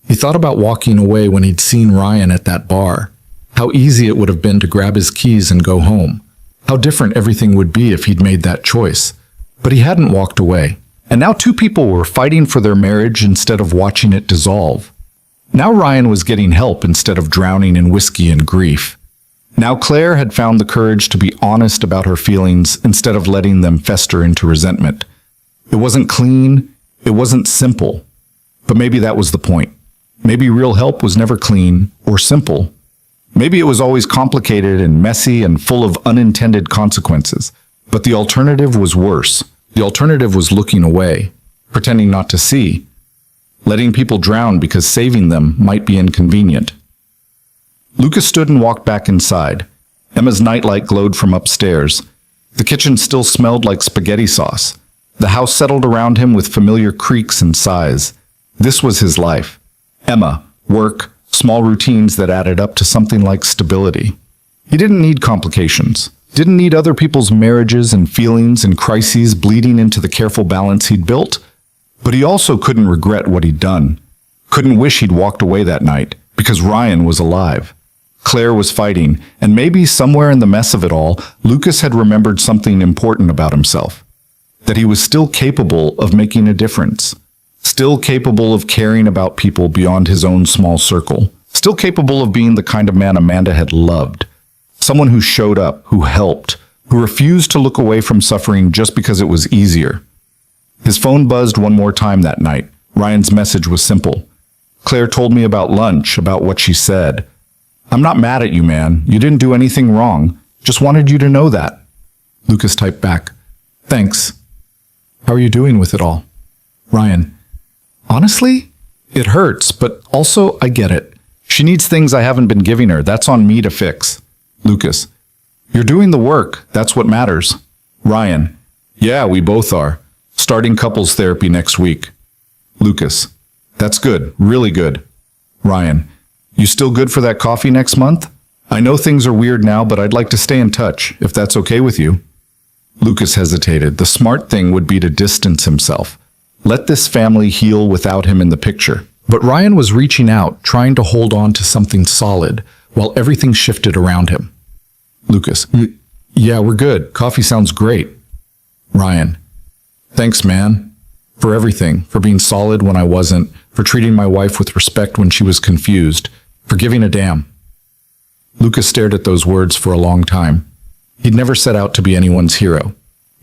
He thought about walking away when he'd seen Ryan at that bar. How easy it would have been to grab his keys and go home. How different everything would be if he'd made that choice. But he hadn't walked away. And now 2 people were fighting for their marriage instead of watching it dissolve. Now Ryan was getting help instead of drowning in whiskey and grief. Now Claire had found the courage to be honest about her feelings instead of letting them fester into resentment. It wasn't clean, it wasn't simple. But maybe that was the point. Maybe real help was never clean or simple. Maybe it was always complicated and messy and full of unintended consequences. But the alternative was worse. The alternative was looking away, pretending not to see, letting people drown because saving them might be inconvenient. Lucas stood and walked back inside. Emma's nightlight glowed from upstairs. The kitchen still smelled like spaghetti sauce. The house settled around him with familiar creaks and sighs. This was his life. Emma, work, small routines that added up to something like stability. He didn't need complications. Didn't need other people's marriages and feelings and crises bleeding into the careful balance he'd built. But he also couldn't regret what he'd done. Couldn't wish he'd walked away that night, because Ryan was alive. Claire was fighting, and maybe somewhere in the mess of it all, Lucas had remembered something important about himself. That he was still capable of making a difference. Still capable of caring about people beyond his own small circle. Still capable of being the kind of man Amanda had loved. Someone who showed up, who helped, who refused to look away from suffering just because it was easier. His phone buzzed one more time that night. Ryan's message was simple. Claire told me about lunch, about what she said. I'm not mad at you, man. You didn't do anything wrong. Just wanted you to know that. Lucas typed back. Thanks. How are you doing with it all? Ryan. Honestly, it hurts, but also I get it. She needs things I haven't been giving her. That's on me to fix. Lucas. You're doing the work. That's what matters. Ryan. Yeah, we both are. Starting couples therapy next week. Lucas. That's good. Really good. Ryan. You still good for that coffee next month? I know things are weird now, but I'd like to stay in touch, if that's okay with you. Lucas hesitated. The smart thing would be to distance himself. Let this family heal without him in the picture. But Ryan was reaching out, trying to hold on to something solid, while everything shifted around him. Lucas. Yeah, we're good. Coffee sounds great. Ryan. Thanks, man. For everything. For being solid when I wasn't. For treating my wife with respect when she was confused. For giving a damn. Lucas stared at those words for a long time. He'd never set out to be anyone's hero.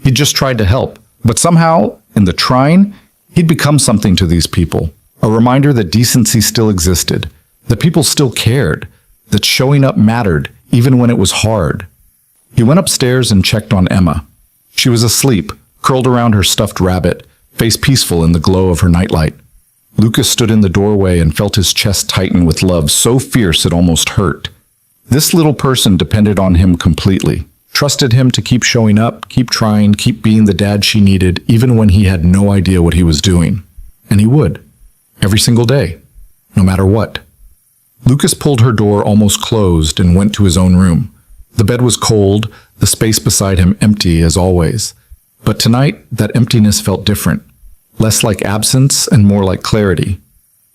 He'd just tried to help. But somehow, in the trying, he'd become something to these people. A reminder that decency still existed. That people still cared. That showing up mattered, even when it was hard. He went upstairs and checked on Emma. She was asleep, curled around her stuffed rabbit, face peaceful in the glow of her nightlight. Lucas stood in the doorway and felt his chest tighten with love so fierce it almost hurt. This little person depended on him completely, trusted him to keep showing up, keep trying, keep being the dad she needed, even when he had no idea what he was doing. And he would. Every single day. No matter what. Lucas pulled her door almost closed and went to his own room. The bed was cold, the space beside him empty as always. But tonight, that emptiness felt different. Less like absence and more like clarity.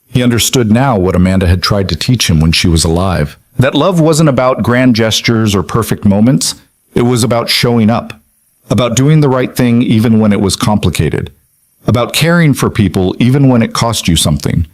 He understood now what Amanda had tried to teach him when she was alive. That love wasn't about grand gestures or perfect moments. It was about showing up. About doing the right thing even when it was complicated. About caring for people even when it cost you something.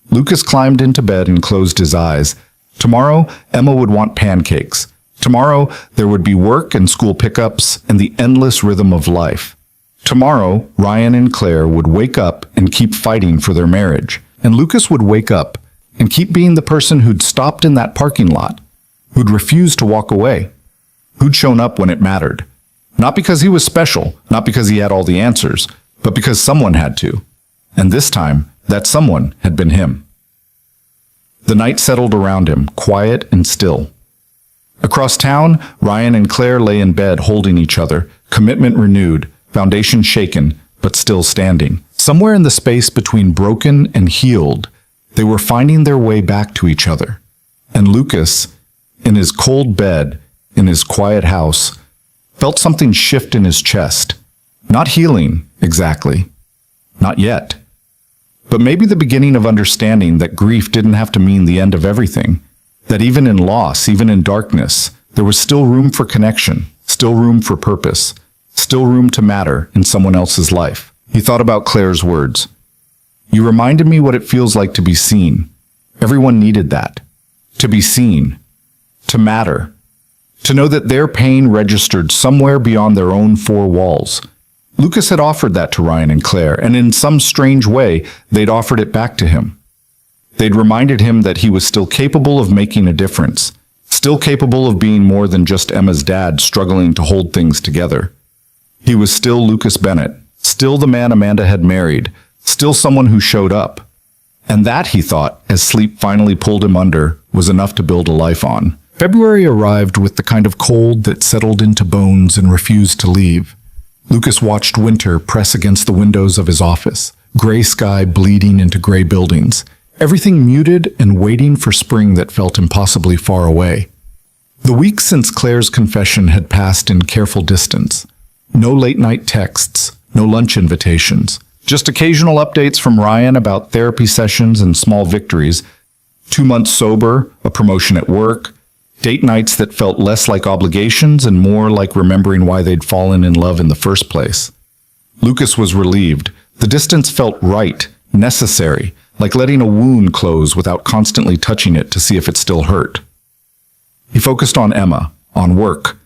Lucas climbed into bed and closed his eyes. Tomorrow, Emma would want pancakes. Tomorrow, there would be work and school pickups and the endless rhythm of life. Tomorrow, Ryan and Claire would wake up and keep fighting for their marriage. And Lucas would wake up and keep being the person who'd stopped in that parking lot, who'd refused to walk away, who'd shown up when it mattered. Not because he was special, not because he had all the answers, but because someone had to. And this time, that someone had been him. The night settled around him, quiet and still. Across town, Ryan and Claire lay in bed holding each other, commitment renewed, foundation shaken, but still standing. Somewhere in the space between broken and healed, they were finding their way back to each other. And Lucas, in his cold bed, in his quiet house, felt something shift in his chest. Not healing, exactly. Not yet. But maybe the beginning of understanding that grief didn't have to mean the end of everything. That even in loss, even in darkness, there was still room for connection, still room for purpose, still room to matter in someone else's life. He thought about Claire's words. You reminded me what it feels like to be seen. Everyone needed that. To be seen. To matter. To know that their pain registered somewhere beyond their own four walls. Lucas had offered that to Ryan and Claire, and in some strange way, they'd offered it back to him. They'd reminded him that he was still capable of making a difference, still capable of being more than just Emma's dad struggling to hold things together. He was still Lucas Bennett, still the man Amanda had married, still someone who showed up. And that, he thought, as sleep finally pulled him under, was enough to build a life on. February arrived with the kind of cold that settled into bones and refused to leave. Lucas watched winter press against the windows of his office, gray sky bleeding into gray buildings. Everything muted and waiting for spring that felt impossibly far away. The weeks since Claire's confession had passed in careful distance. No late-night texts, no lunch invitations. Just occasional updates from Ryan about therapy sessions and small victories. 2 months sober, a promotion at work. Date nights that felt less like obligations and more like remembering why they'd fallen in love in the first place. Lucas was relieved. The distance felt right, necessary. Like letting a wound close without constantly touching it to see if it still hurt. He focused on Emma, on work,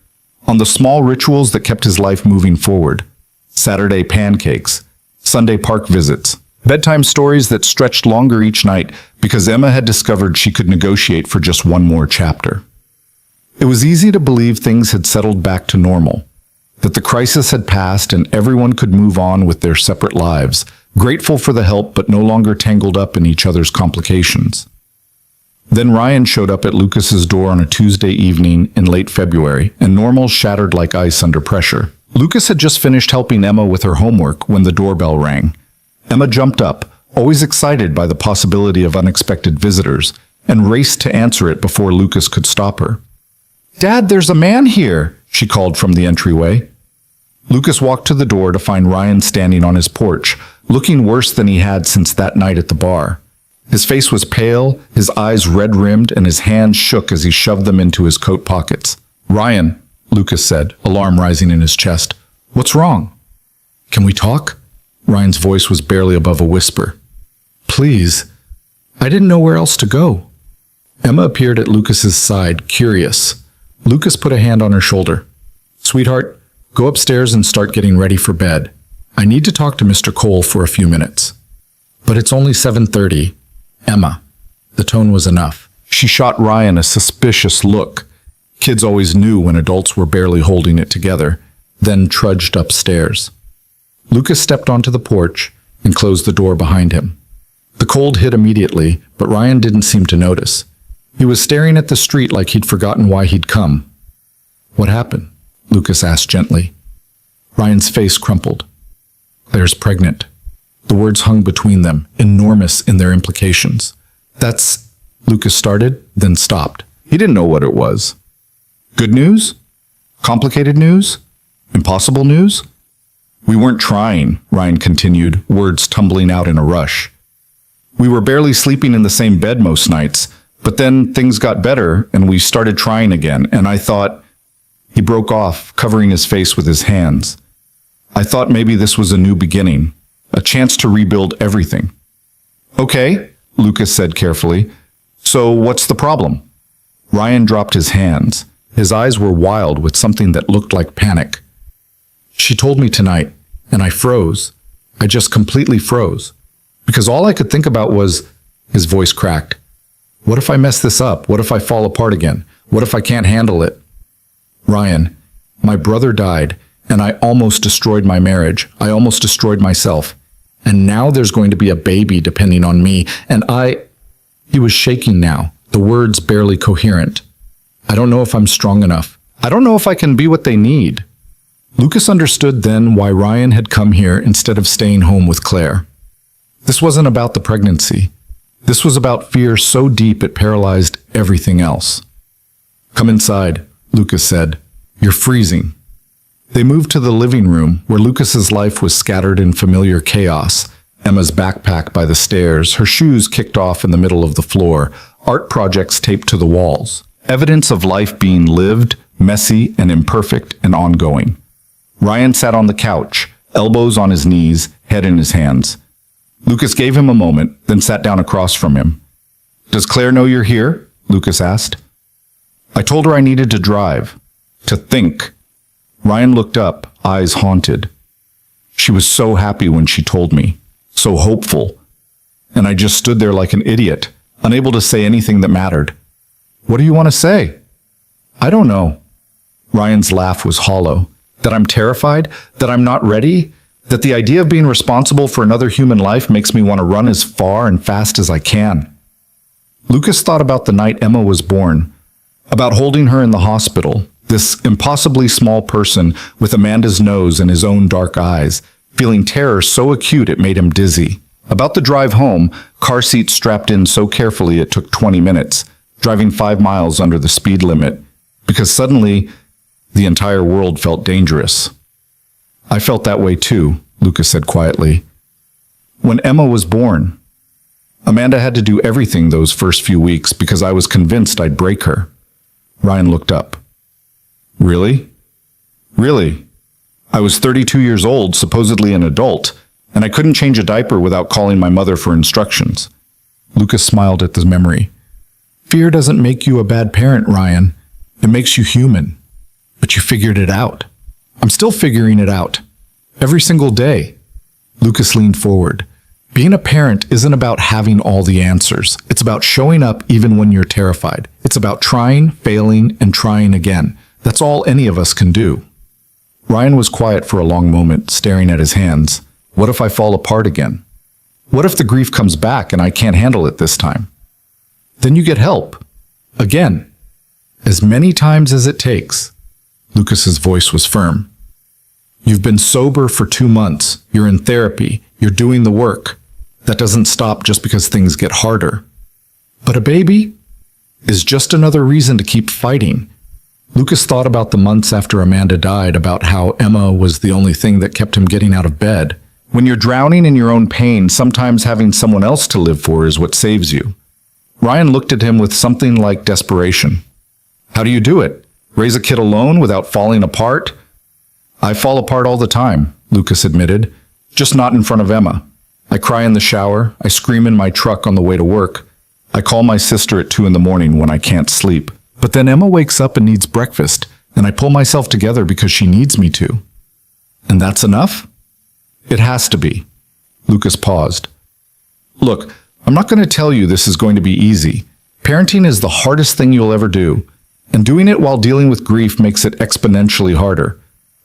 on the small rituals that kept his life moving forward. Saturday pancakes, Sunday park visits, bedtime stories that stretched longer each night because Emma had discovered she could negotiate for just one more chapter. It was easy to believe things had settled back to normal, that the crisis had passed and everyone could move on with their separate lives, grateful for the help but no longer tangled up in each other's complications. Then Ryan showed up at Lucas's door on a Tuesday evening in late February, and normal shattered like ice under pressure. Lucas had just finished helping Emma with her homework when the doorbell rang. Emma jumped up, always excited by the possibility of unexpected visitors, and raced to answer it before Lucas could stop her. "Dad, there's a man here," she called from the entryway. Lucas walked to the door to find Ryan standing on his porch, looking worse than he had since that night at the bar. His face was pale, his eyes red-rimmed, and his hands shook as he shoved them into his coat pockets. "Ryan," Lucas said, alarm rising in his chest. What's wrong? Can we talk? Ryan's voice was barely above a whisper. Please. I didn't know where else to go. Emma appeared at Lucas's side, curious. Lucas put a hand on her shoulder. Sweetheart, go upstairs and start getting ready for bed. I need to talk to Mr. Cole for a few minutes. But it's only 7:30. Emma. The tone was enough. She shot Ryan a suspicious look. Kids always knew when adults were barely holding it together, then trudged upstairs. Lucas stepped onto the porch and closed the door behind him. The cold hit immediately, but Ryan didn't seem to notice. He was staring at the street like he'd forgotten why he'd come. What happened? Lucas asked gently. Ryan's face crumpled. Claire's pregnant. The words hung between them, enormous in their implications. That's... Lucas started, then stopped. He didn't know what it was. Good news? Complicated news? Impossible news? We weren't trying, Ryan continued, words tumbling out in a rush. We were barely sleeping in the same bed most nights, but then things got better and we started trying again, and I thought... He broke off, covering his face with his hands. I thought maybe this was a new beginning, a chance to rebuild everything. Okay, Lucas said carefully. So what's the problem? Ryan dropped his hands. His eyes were wild with something that looked like panic. She told me tonight, and I froze. I just completely froze. Because all I could think about was... His voice cracked. What if I mess this up? What if I fall apart again? What if I can't handle it? Ryan, my brother died, and I almost destroyed my marriage. I almost destroyed myself. And now there's going to be a baby depending on me, and I... He was shaking now, the words barely coherent. I don't know if I'm strong enough. I don't know if I can be what they need. Lucas understood then why Ryan had come here instead of staying home with Claire. This wasn't about the pregnancy. This was about fear so deep it paralyzed everything else. Come inside, Lucas said. You're freezing. They moved to the living room, where Lucas's life was scattered in familiar chaos. Emma's backpack by the stairs, her shoes kicked off in the middle of the floor, art projects taped to the walls. Evidence of life being lived, messy and imperfect and ongoing. Ryan sat on the couch, elbows on his knees, head in his hands. Lucas gave him a moment, then sat down across from him. Does Claire know you're here? Lucas asked. I told her I needed to drive, to think. Ryan looked up, eyes haunted. She was so happy when she told me, so hopeful. And I just stood there like an idiot, unable to say anything that mattered. What do you want to say? I don't know. Ryan's laugh was hollow. That I'm terrified? That I'm not ready? That the idea of being responsible for another human life makes me want to run as far and fast as I can. Lucas thought about the night Emma was born, about holding her in the hospital, this impossibly small person with Amanda's nose and his own dark eyes, feeling terror so acute it made him dizzy. About the drive home, car seats strapped in so carefully it took 20 minutes, driving 5 miles under the speed limit, because suddenly the entire world felt dangerous. I felt that way too, Lucas said quietly. When Emma was born, Amanda had to do everything those first few weeks because I was convinced I'd break her. Ryan looked up. Really? Really? I was 32 years old, supposedly an adult, and I couldn't change a diaper without calling my mother for instructions. Lucas smiled at the memory. Fear doesn't make you a bad parent, Ryan. It makes you human. But you figured it out. I'm still figuring it out. Every single day. Lucas leaned forward. Being a parent isn't about having all the answers. It's about showing up even when you're terrified. It's about trying, failing, and trying again. That's all any of us can do. Ryan was quiet for a long moment, staring at his hands. What if I fall apart again? What if the grief comes back and I can't handle it this time? Then you get help. Again. As many times as it takes. Lucas's voice was firm. You've been sober for 2 months. You're in therapy. You're doing the work. That doesn't stop just because things get harder. But a baby is just another reason to keep fighting. Lucas thought about the months after Amanda died, about how Emma was the only thing that kept him getting out of bed. When you're drowning in your own pain, sometimes having someone else to live for is what saves you. Ryan looked at him with something like desperation. How do you do it? Raise a kid alone without falling apart? I fall apart all the time, Lucas admitted, just not in front of Emma. I cry in the shower, I scream in my truck on the way to work. I call my sister at 2 in the morning when I can't sleep. But then Emma wakes up and needs breakfast, and I pull myself together because she needs me to. And that's enough? It has to be. Lucas paused. Look, I'm not going to tell you this is going to be easy. Parenting is the hardest thing you'll ever do, and doing it while dealing with grief makes it exponentially harder.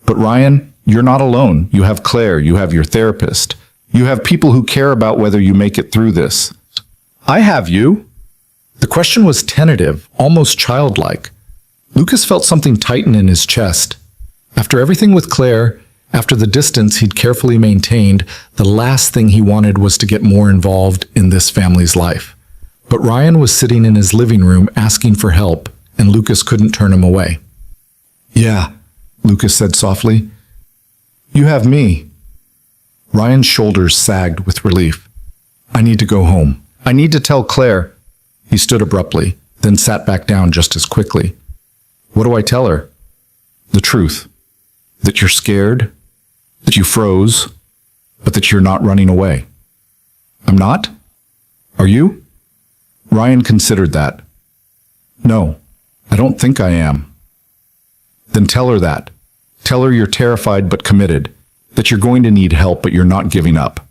But Ryan, you're not alone. You have Claire, you have your therapist. You have people who care about whether you make it through this. I have you. The question was tentative, almost childlike. Lucas felt something tighten in his chest. After everything with Claire, after the distance he'd carefully maintained, the last thing he wanted was to get more involved in this family's life. But Ryan was sitting in his living room asking for help, and Lucas couldn't turn him away. Yeah, Lucas said softly. You have me. Ryan's shoulders sagged with relief. I need to go home. I need to tell Claire. He stood abruptly, then sat back down just as quickly. What do I tell her? The truth. That you're scared, that you froze, but that you're not running away. I'm not? Are you? Ryan considered that. No, I don't think I am. Then tell her that. Tell her you're terrified but committed, that you're going to need help but you're not giving up.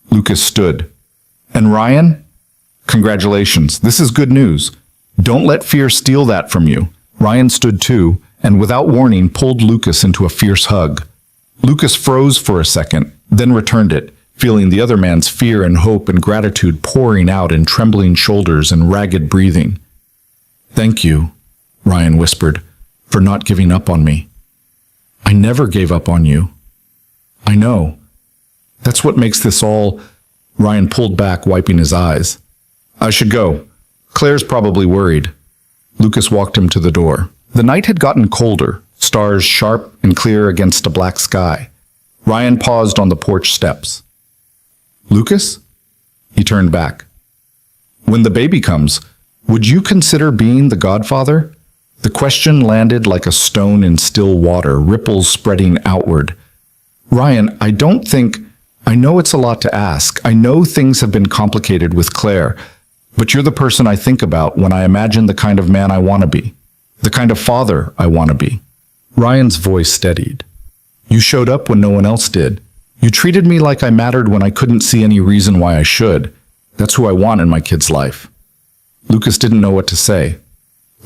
Lucas stood. And Ryan? Congratulations, this is good news. Don't let fear steal that from you. Ryan stood too, and without warning pulled Lucas into a fierce hug. Lucas froze for a second, then returned it, feeling the other man's fear and hope and gratitude pouring out in trembling shoulders and ragged breathing. Thank you, Ryan whispered, for not giving up on me. I never gave up on you. I know. That's what makes this all... Ryan pulled back, wiping his eyes. I should go. Claire's probably worried. Lucas walked him to the door. The night had gotten colder, stars sharp and clear against a black sky. Ryan paused on the porch steps. Lucas? He turned back. When the baby comes, would you consider being the godfather? The question landed like a stone in still water, ripples spreading outward. Ryan, I don't think... I know it's a lot to ask. I know things have been complicated with Claire, but you're the person I think about when I imagine the kind of man I want to be, the kind of father I want to be. Ryan's voice steadied. You showed up when no one else did. You treated me like I mattered when I couldn't see any reason why I should. That's who I want in my kid's life. Lucas didn't know what to say.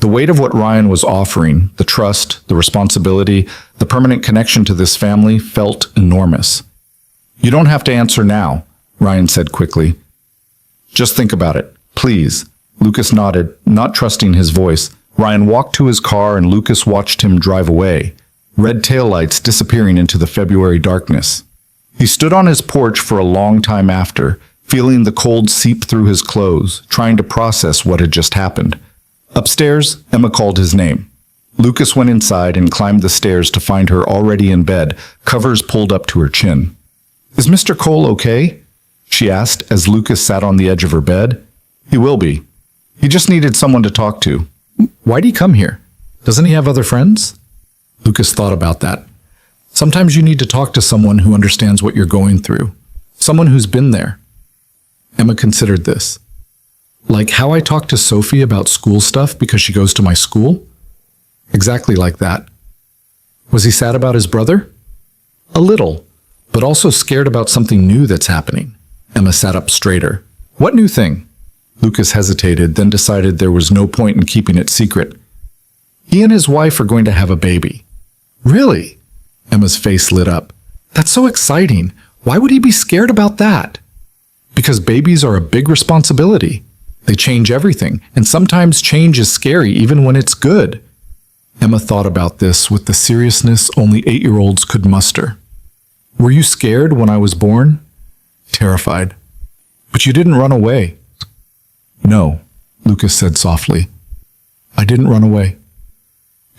The weight of what Ryan was offering, the trust, the responsibility, the permanent connection to this family felt enormous. You don't have to answer now, Ryan said quickly. Just think about it, please. Lucas nodded, not trusting his voice. Ryan walked to his car and Lucas watched him drive away, red taillights disappearing into the February darkness. He stood on his porch for a long time after, feeling the cold seep through his clothes, trying to process what had just happened. Upstairs, Emma called his name. Lucas went inside and climbed the stairs to find her already in bed, covers pulled up to her chin. Is Mr. Cole okay? She asked as Lucas sat on the edge of her bed. He will be. He just needed someone to talk to. Why'd he come here? Doesn't he have other friends? Lucas thought about that. Sometimes you need to talk to someone who understands what you're going through. Someone who's been there. Emma considered this. Like how I talk to Sophie about school stuff because she goes to my school? Exactly like that. Was he sad about his brother? A little, but also scared about something new that's happening. Emma sat up straighter. What new thing? Lucas hesitated, then decided there was no point in keeping it secret. He and his wife are going to have a baby. Really? Emma's face lit up. That's so exciting. Why would he be scared about that? Because babies are a big responsibility. They change everything, and sometimes change is scary even when it's good. Emma thought about this with the seriousness only 8-year-olds could muster. Were you scared when I was born? Terrified. But you didn't run away. No, Lucas said softly. I didn't run away.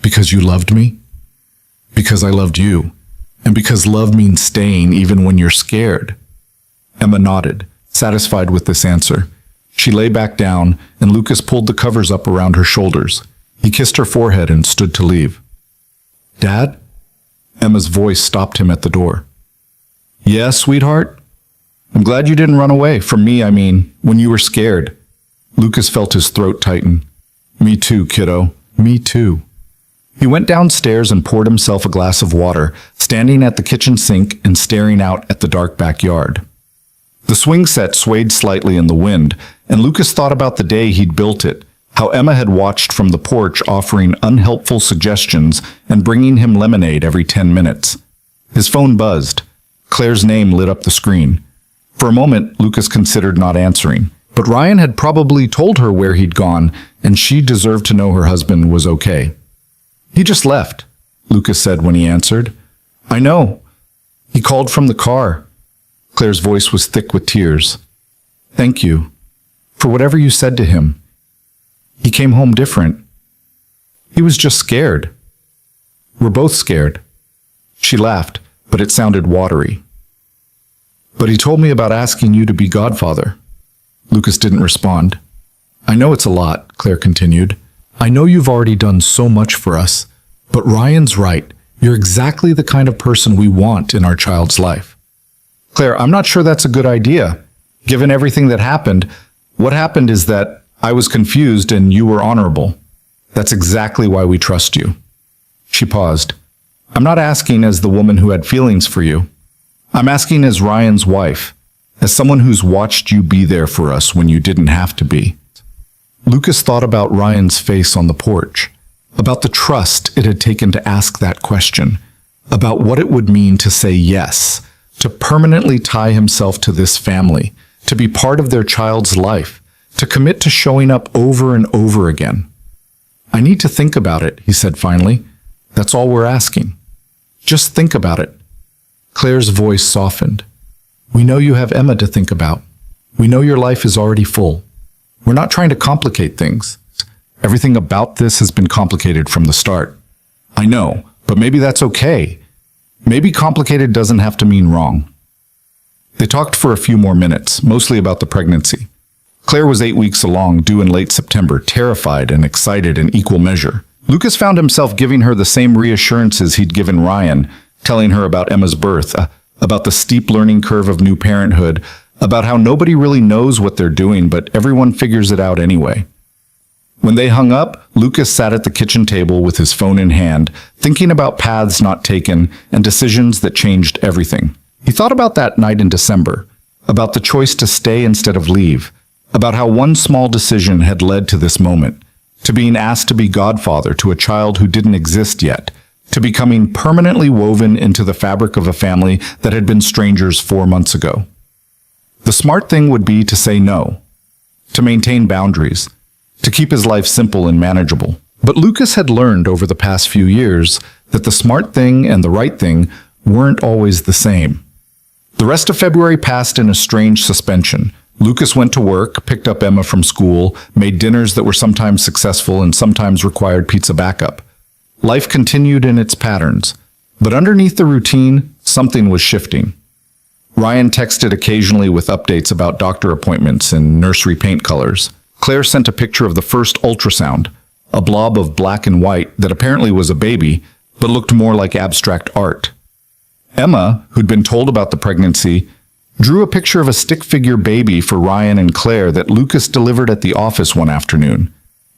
Because you loved me? Because I loved you. And because love means staying even when you're scared. Emma nodded, satisfied with this answer. She lay back down, and Lucas pulled the covers up around her shoulders. He kissed her forehead and stood to leave. Dad? Emma's voice stopped him at the door. Yes, sweetheart? I'm glad you didn't run away. From me, I mean, when you were scared. Lucas felt his throat tighten. Me too, kiddo. Me too. He went downstairs and poured himself a glass of water, standing at the kitchen sink and staring out at the dark backyard. The swing set swayed slightly in the wind, and Lucas thought about the day he'd built it, how Emma had watched from the porch offering unhelpful suggestions and bringing him lemonade every 10 minutes. His phone buzzed. Claire's name lit up the screen. For a moment, Lucas considered not answering, but Ryan had probably told her where he'd gone, and she deserved to know her husband was okay. He just left, Lucas said when he answered. I know. He called from the car. Claire's voice was thick with tears. Thank you for whatever you said to him. He came home different. He was just scared. We're both scared. She laughed, but it sounded watery. But he told me about asking you to be godfather. Lucas didn't respond. I know it's a lot, Claire continued. I know you've already done so much for us, but Ryan's right. You're exactly the kind of person we want in our child's life. Claire, I'm not sure that's a good idea. Given everything that happened, what happened is that I was confused and you were honorable. That's exactly why we trust you. She paused. I'm not asking as the woman who had feelings for you. I'm asking as Ryan's wife, as someone who's watched you be there for us when you didn't have to be. Lucas thought about Ryan's face on the porch, about the trust it had taken to ask that question, about what it would mean to say yes, to permanently tie himself to this family, to be part of their child's life, to commit to showing up over and over again. I need to think about it, he said finally. That's all we're asking. Just think about it. Claire's voice softened. We know you have Emma to think about. We know your life is already full. We're not trying to complicate things. Everything about this has been complicated from the start. I know, but maybe that's okay. Maybe complicated doesn't have to mean wrong. They talked for a few more minutes, mostly about the pregnancy. Claire was 8 weeks along, due in late September, terrified and excited in equal measure. Lucas found himself giving her the same reassurances he'd given Ryan, telling her about Emma's birth, about the steep learning curve of new parenthood, about how nobody really knows what they're doing, but everyone figures it out anyway. When they hung up, Lucas sat at the kitchen table with his phone in hand, thinking about paths not taken and decisions that changed everything. He thought about that night in December, about the choice to stay instead of leave, about how one small decision had led to this moment, to being asked to be godfather to a child who didn't exist yet, to becoming permanently woven into the fabric of a family that had been strangers 4 months ago. The smart thing would be to say no, to maintain boundaries, to keep his life simple and manageable. But Lucas had learned over the past few years that the smart thing and the right thing weren't always the same. The rest of February passed in a strange suspension. Lucas went to work, picked up Emma from school, made dinners that were sometimes successful and sometimes required pizza backup. Life continued in its patterns, but underneath the routine, something was shifting. Ryan texted occasionally with updates about doctor appointments and nursery paint colors. Claire sent a picture of the first ultrasound, a blob of black and white that apparently was a baby, but looked more like abstract art. Emma, who'd been told about the pregnancy, drew a picture of a stick figure baby for Ryan and Claire that Lucas delivered at the office one afternoon.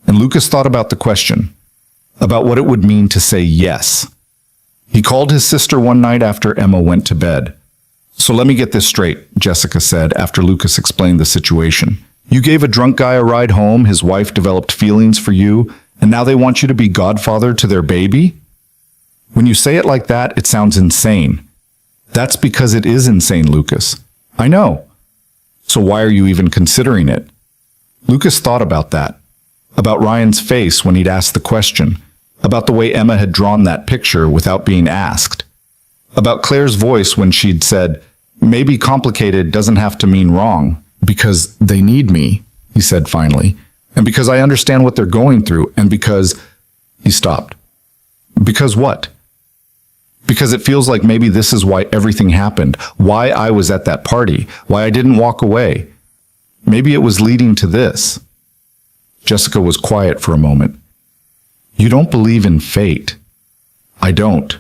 And Lucas thought about the question, about what it would mean to say yes. He called his sister one night after Emma went to bed. So let me get this straight, Jessica said after Lucas explained the situation. You gave a drunk guy a ride home, his wife developed feelings for you, and now they want you to be godfather to their baby? When you say it like that, it sounds insane. That's because it is insane, Lucas. I know. So why are you even considering it? Lucas thought about that, about Ryan's face when he'd asked the question, about the way Emma had drawn that picture without being asked, about Claire's voice when she'd said, maybe complicated doesn't have to mean wrong, because they need me, he said finally, and because I understand what they're going through, and because... He stopped. Because what? Because it feels like maybe this is why everything happened, why I was at that party, why I didn't walk away. Maybe it was leading to this. Jessica was quiet for a moment. You don't believe in fate. I don't.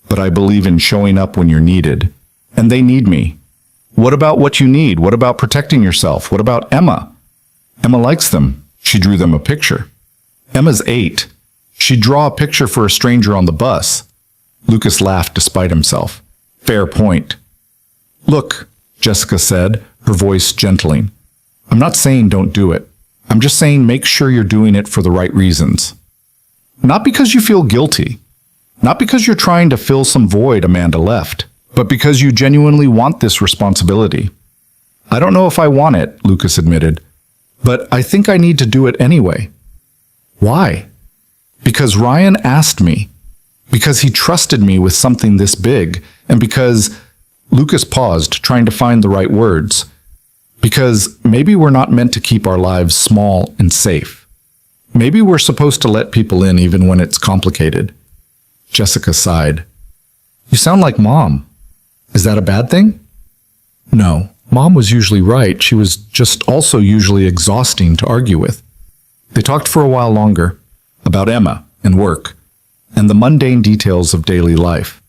But I believe in showing up when you're needed. And they need me. What about what you need? What about protecting yourself? What about Emma? Emma likes them. She drew them a picture. Emma's 8. She'd draw a picture for a stranger on the bus. Lucas laughed despite himself. Fair point. Look, Jessica said, her voice gentling. I'm not saying don't do it. I'm just saying make sure you're doing it for the right reasons. Not because you feel guilty. Not because you're trying to fill some void Amanda left, but because you genuinely want this responsibility. I don't know if I want it, Lucas admitted, but I think I need to do it anyway. Why? Because Ryan asked me. Because he trusted me with something this big, and because Lucas paused, trying to find the right words. Because maybe we're not meant to keep our lives small and safe. Maybe we're supposed to let people in even when it's complicated. Jessica sighed. You sound like Mom. Is that a bad thing? No, Mom was usually right. She was just also usually exhausting to argue with. They talked for a while longer about Emma and work and the mundane details of daily life.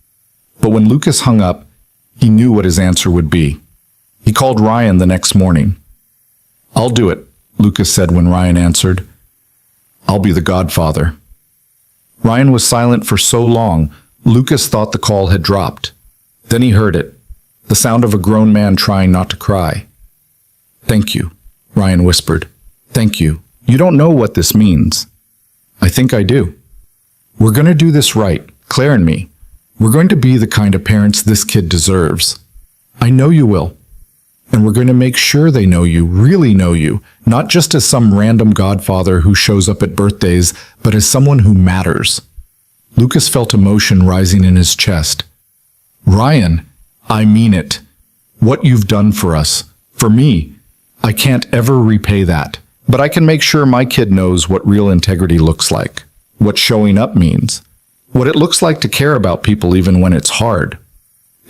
But when Lucas hung up, he knew what his answer would be. He called Ryan the next morning. I'll do it, Lucas said when Ryan answered. I'll be the godfather. Ryan was silent for so long, Lucas thought the call had dropped. Then he heard it, the sound of a grown man trying not to cry. Thank you, Ryan whispered. Thank you. You don't know what this means. I think I do. We're going to do this right, Claire and me. We're going to be the kind of parents this kid deserves. I know you will. And we're going to make sure they know you, really know you, not just as some random godfather who shows up at birthdays, but as someone who matters. Lucas felt emotion rising in his chest. Ryan, I mean it. What you've done for us, for me, I can't ever repay that. But I can make sure my kid knows what real integrity looks like, what showing up means, what it looks like to care about people even when it's hard.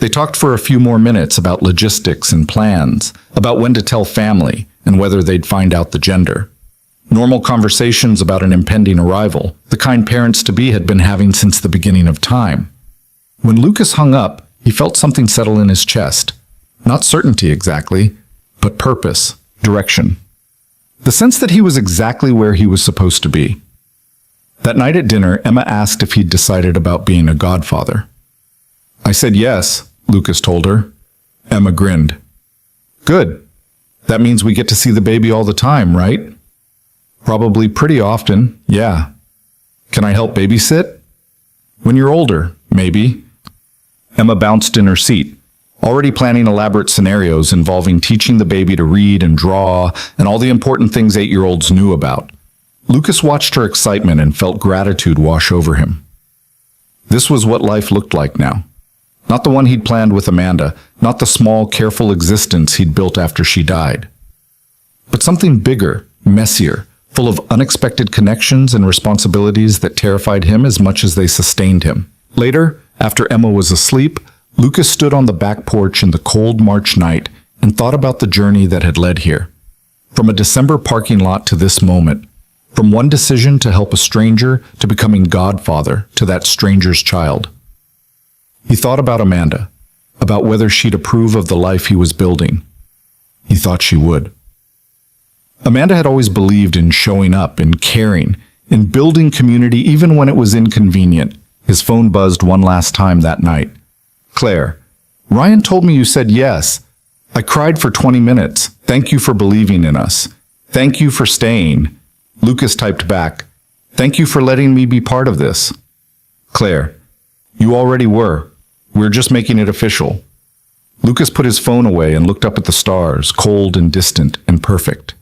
They talked for a few more minutes about logistics and plans, about when to tell family and whether they'd find out the gender. Normal conversations about an impending arrival, the kind parents-to-be had been having since the beginning of time. When Lucas hung up, he felt something settle in his chest. Not certainty exactly, but purpose, direction. The sense that he was exactly where he was supposed to be. That night at dinner, Emma asked if he'd decided about being a godfather. I said yes, Lucas told her. Emma grinned. Good. That means we get to see the baby all the time, right? Probably pretty often, yeah. Can I help babysit? When you're older, maybe. Emma bounced in her seat, already planning elaborate scenarios involving teaching the baby to read and draw and all the important things 8-year-olds knew about. Lucas watched her excitement and felt gratitude wash over him. This was what life looked like now. Not the one he'd planned with Amanda, not the small, careful existence he'd built after she died. But something bigger, messier, full of unexpected connections and responsibilities that terrified him as much as they sustained him. Later, after Emma was asleep, Lucas stood on the back porch in the cold March night and thought about the journey that had led here. From a December parking lot to this moment, from one decision to help a stranger to becoming godfather to that stranger's child. He thought about Amanda, about whether she'd approve of the life he was building. He thought she would. Amanda had always believed in showing up, in caring, in building community even when it was inconvenient. His phone buzzed one last time that night. Claire, Ryan told me you said yes. I cried for 20 minutes. Thank you for believing in us. Thank you for staying. Lucas typed back, thank you for letting me be part of this. Claire, you already were. We're just making it official. Lucas put his phone away and looked up at the stars, cold and distant and perfect.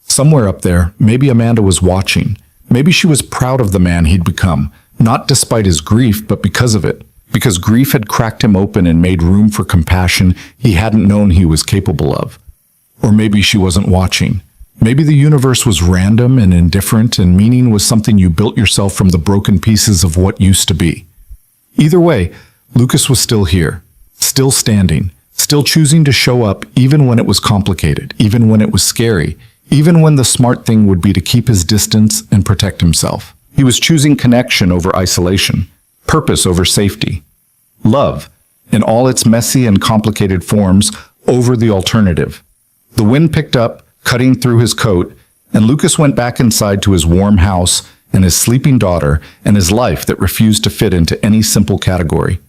Somewhere up there, maybe Amanda was watching. Maybe she was proud of the man he'd become, not despite his grief, but because of it. Because grief had cracked him open and made room for compassion he hadn't known he was capable of. Or maybe she wasn't watching. Maybe the universe was random and indifferent, and meaning was something you built yourself from the broken pieces of what used to be. Either way, Lucas was still here, still standing, still choosing to show up even when it was complicated, even when it was scary, even when the smart thing would be to keep his distance and protect himself. He was choosing connection over isolation, purpose over safety, love, in all its messy and complicated forms, over the alternative. The wind picked up, cutting through his coat, and Lucas went back inside to his warm house and his sleeping daughter and his life that refused to fit into any simple category.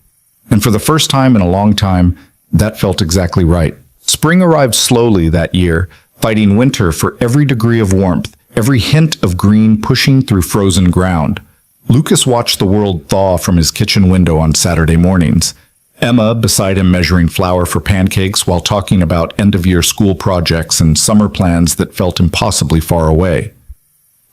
And for the first time in a long time, that felt exactly right. Spring arrived slowly that year, fighting winter for every degree of warmth, every hint of green pushing through frozen ground. Lucas watched the world thaw from his kitchen window on Saturday mornings. Emma beside him measuring flour for pancakes while talking about end-of-year school projects and summer plans that felt impossibly far away.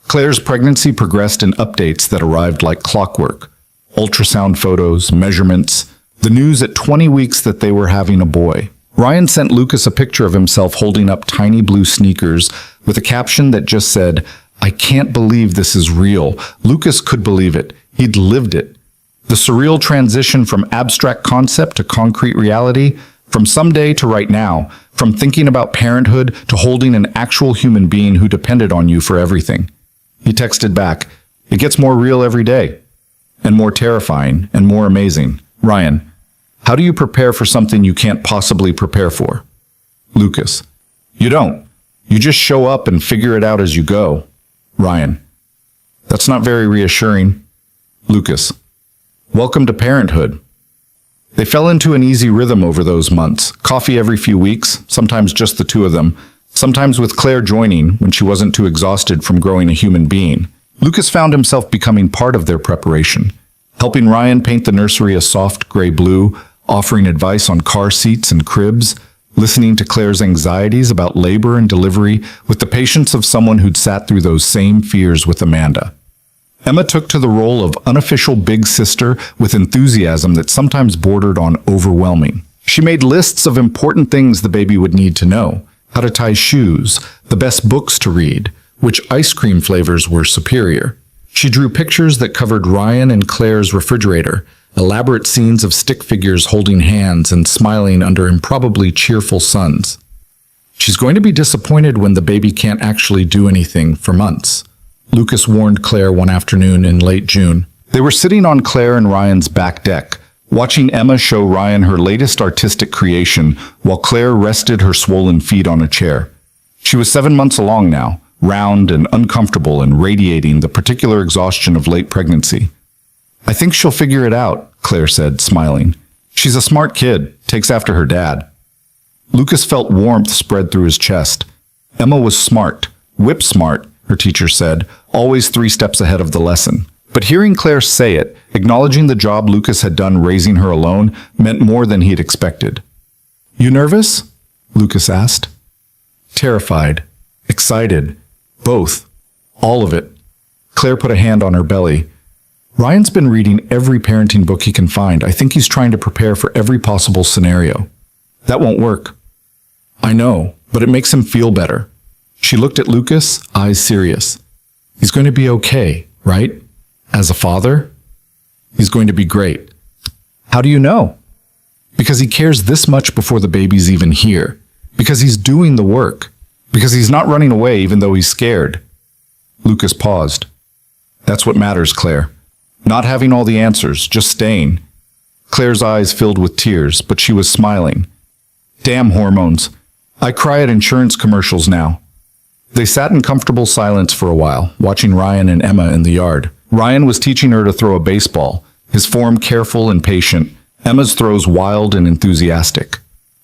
Claire's pregnancy progressed in updates that arrived like clockwork. Ultrasound photos, measurements, the news at 20 weeks that they were having a boy. Ryan sent Lucas a picture of himself holding up tiny blue sneakers with a caption that just said, "I can't believe this is real." Lucas could believe it. He'd lived it. The surreal transition from abstract concept to concrete reality, from someday to right now, from thinking about parenthood to holding an actual human being who depended on you for everything. He texted back, "It gets more real every day, and more terrifying, and more amazing. Ryan, how do you prepare for something you can't possibly prepare for?" Lucas, "You don't. You just show up and figure it out as you go." Ryan, "That's not very reassuring." Lucas, "Welcome to parenthood." They fell into an easy rhythm over those months. Coffee every few weeks, sometimes just the two of them, sometimes with Claire joining when she wasn't too exhausted from growing a human being. Lucas found himself becoming part of their preparation, helping Ryan paint the nursery a soft gray blue, offering advice on car seats and cribs, listening to Claire's anxieties about labor and delivery with the patience of someone who'd sat through those same fears with Amanda. Emma took to the role of unofficial big sister with enthusiasm that sometimes bordered on overwhelming. She made lists of important things the baby would need to know: how to tie shoes, the best books to read, which ice cream flavors were superior. She drew pictures that covered Ryan and Claire's refrigerator, elaborate scenes of stick figures holding hands and smiling under improbably cheerful suns. She's going to be disappointed when the baby can't actually do anything for months, Lucas warned Claire one afternoon in late June. They were sitting on Claire and Ryan's back deck, watching Emma show Ryan her latest artistic creation while Claire rested her swollen feet on a chair. She was 7 months along now, round and uncomfortable and radiating the particular exhaustion of late pregnancy. "I think she'll figure it out," Claire said, smiling. "She's a smart kid, takes after her dad." Lucas felt warmth spread through his chest. Emma was smart, whip smart, her teacher said, always 3 steps ahead of the lesson. But hearing Claire say it, acknowledging the job Lucas had done raising her alone, meant more than he'd expected. "You nervous?" Lucas asked. Terrified, excited, both, all of it. Claire put a hand on her belly. "Ryan's been reading every parenting book he can find. I think he's trying to prepare for every possible scenario. That won't work." "I know, but it makes him feel better." She looked at Lucas, eyes serious. "He's going to be okay, right? As a father? He's going to be great." "How do you know?" "Because he cares this much before the baby's even here. Because he's doing the work. Because he's not running away even though he's scared." Lucas paused. "That's what matters, Claire. Not having all the answers, just staying." Claire's eyes filled with tears, but she was smiling. "Damn hormones. I cry at insurance commercials now." They sat in comfortable silence for a while, watching Ryan and Emma in the yard. Ryan was teaching her to throw a baseball, his form careful and patient, Emma's throws wild and enthusiastic.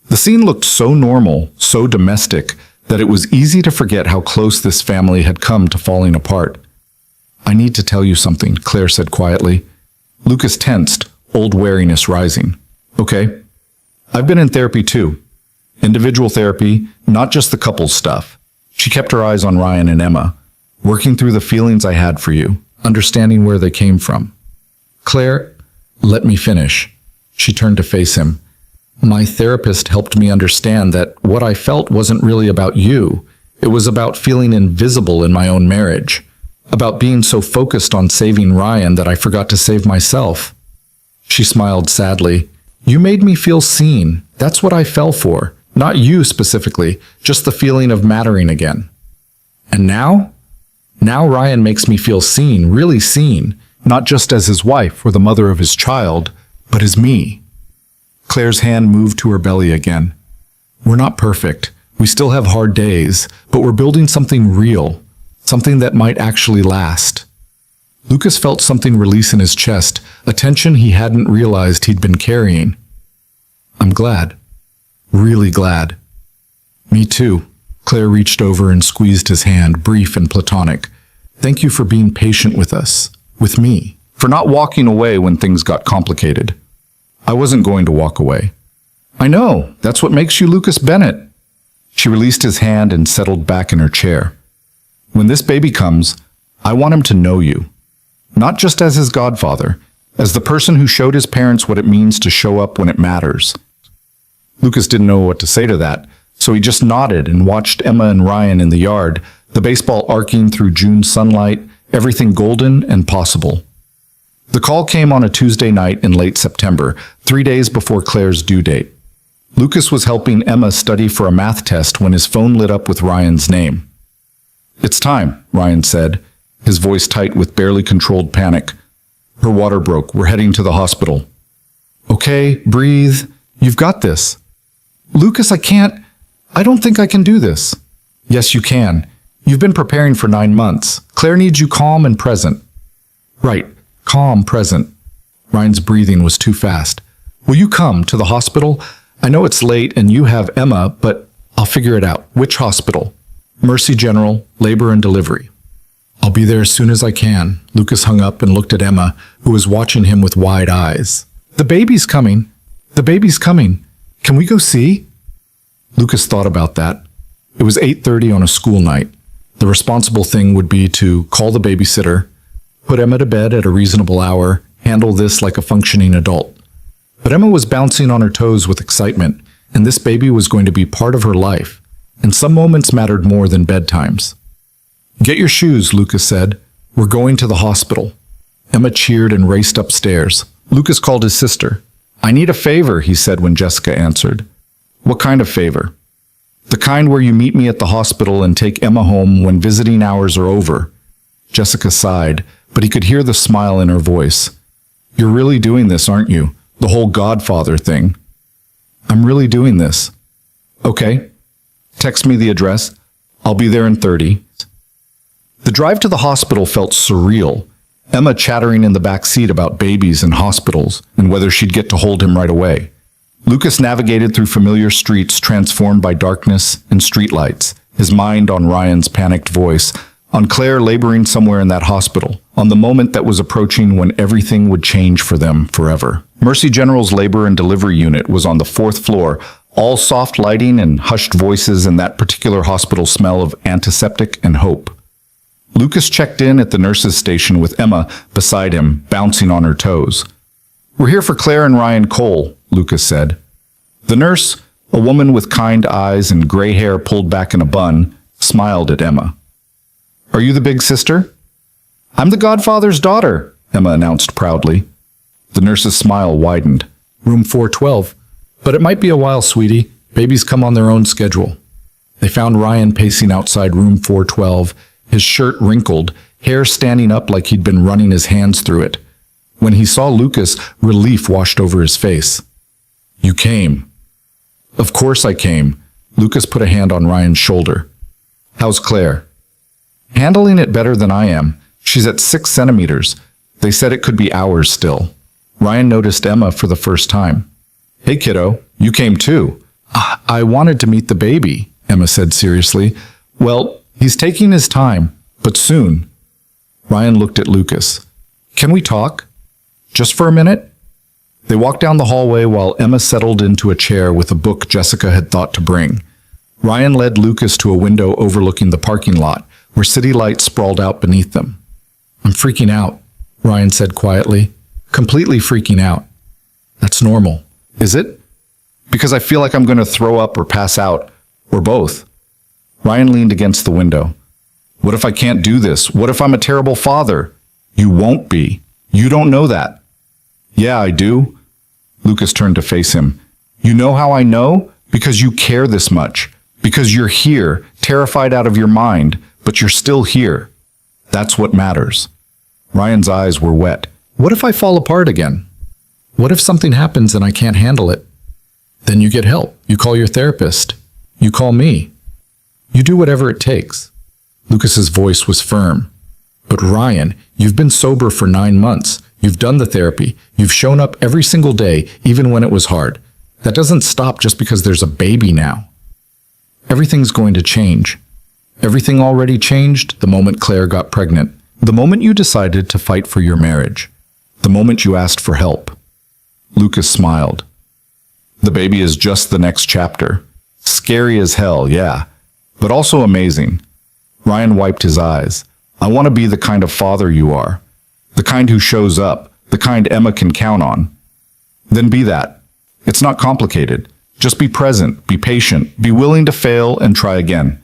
The scene looked so normal, so domestic, that it was easy to forget how close this family had come to falling apart. "I need to tell you something," Claire said quietly. Lucas tensed, old wariness rising. "Okay. I've been in therapy too. Individual therapy, not just the couples stuff." She kept her eyes on Ryan and Emma, working through the feelings I had for you, understanding where they came from. "Claire, let me finish." She turned to face him. "My therapist helped me understand that what I felt wasn't really about you. It was about feeling invisible in my own marriage, about being so focused on saving Ryan that I forgot to save myself." She smiled sadly. "You made me feel seen. That's what I fell for. Not you specifically, just the feeling of mattering again. And now? Now Ryan makes me feel seen, really seen. not just as his wife or the mother of his child, but as me. Claire's hand moved to her belly again. We're not perfect. We still have hard days, but we're building something real, something that might actually last. Lucas felt something release in his chest, a tension he hadn't realized he'd been carrying. I'm glad. Really glad. Me too. Claire reached over and squeezed his hand, brief and platonic. Thank you for being patient with us, with me, for not walking away when things got complicated. I wasn't going to walk away. I know, that's what makes you Lucas Bennett. She released his hand and settled back in her chair. When this baby comes, I want him to know you. Not just as his godfather, as the person who showed his parents what it means to show up when it matters. Lucas didn't know what to say to that, so he just nodded and watched Emma and Ryan in the yard, the baseball arcing through June sunlight, everything golden and possible. The call came on a Tuesday night in late September, 3 days before Claire's due date. Lucas was helping Emma study for a math test when his phone lit up with Ryan's name. It's time, Ryan said, his voice tight with barely controlled panic. Her water broke. We're heading to the hospital. Okay, breathe. You've got this. Lucas, I don't think I can do this. Yes, you can. You've been preparing for 9 months. Claire needs you calm and present. Right, calm, present. Ryan's breathing was too fast. Will you come to the hospital? I know it's late and you have Emma, but I'll figure it out. Which hospital? Mercy General, Labor and Delivery. I'll be there as soon as I can. Lucas hung up and looked at Emma, who was watching him with wide eyes. The baby's coming. The baby's coming. Can we go see? Lucas thought about that. It was 8:30 on a school night. The responsible thing would be to call the babysitter, put Emma to bed at a reasonable hour, handle this like a functioning adult. But Emma was bouncing on her toes with excitement, and this baby was going to be part of her life, and some moments mattered more than bedtimes. Get your shoes, Lucas said. We're going to the hospital. Emma cheered and raced upstairs. Lucas called his sister. I need a favor, he said when Jessica answered. What kind of favor? The kind where you meet me at the hospital and take Emma home when visiting hours are over. Jessica sighed, but he could hear the smile in her voice. You're really doing this, aren't you? The whole godfather thing. I'm really doing this. Okay. Text me the address. I'll be there in 30. The drive to the hospital felt surreal. Emma chattering in the back seat about babies and hospitals and whether she'd get to hold him right away. Lucas navigated through familiar streets transformed by darkness and streetlights, his mind on Ryan's panicked voice, on Claire laboring somewhere in that hospital, on the moment that was approaching when everything would change for them forever. Mercy General's labor and delivery unit was on the 4th floor, all soft lighting and hushed voices and that particular hospital smell of antiseptic and hope. Lucas checked in at the nurse's station with Emma beside him, bouncing on her toes. We're here for Claire and Ryan Cole, Lucas said. The nurse, a woman with kind eyes and gray hair pulled back in a bun, smiled at Emma. Are you the big sister? I'm the godfather's daughter, Emma announced proudly. The nurse's smile widened. Room 412. But it might be a while, sweetie. Babies come on their own schedule. They found Ryan pacing outside room 412, his shirt wrinkled, hair standing up like he'd been running his hands through it. When he saw Lucas, relief washed over his face. You came. Of course I came. Lucas put a hand on Ryan's shoulder. How's Claire? Handling it better than I am. She's at 6 centimeters. They said it could be hours still. Ryan noticed Emma for the first time. Hey kiddo, you came too. I wanted to meet the baby, Emma said seriously. Well, he's taking his time, but soon. Ryan looked at Lucas. Can we talk? Just for a minute? They walked down the hallway while Emma settled into a chair with a book Jessica had thought to bring. Ryan led Lucas to a window overlooking the parking lot, where city lights sprawled out beneath them. I'm freaking out, Ryan said quietly. Completely freaking out. That's normal. Is it? Because I feel like I'm going to throw up or pass out, or both. Ryan leaned against the window. What if I can't do this? What if I'm a terrible father? You won't be. You don't know that. Yeah, I do. Lucas turned to face him. You know how I know? Because you care this much. Because you're here, terrified out of your mind, but you're still here. That's what matters. Ryan's eyes were wet. What if I fall apart again? What if something happens and I can't handle it? Then you get help. You call your therapist. You call me. You do whatever it takes. Lucas's voice was firm. But Ryan, you've been sober for 9 months. You've done the therapy. You've shown up every single day, even when it was hard. That doesn't stop just because there's a baby now. Everything's going to change. Everything already changed the moment Claire got pregnant. The moment you decided to fight for your marriage. The moment you asked for help. Lucas smiled. The baby is just the next chapter. Scary as hell, yeah, but also amazing. Ryan wiped his eyes. I want to be the kind of father you are. The kind who shows up. The kind Emma can count on. Then be that. It's not complicated. Just be present, be patient, be willing to fail and try again.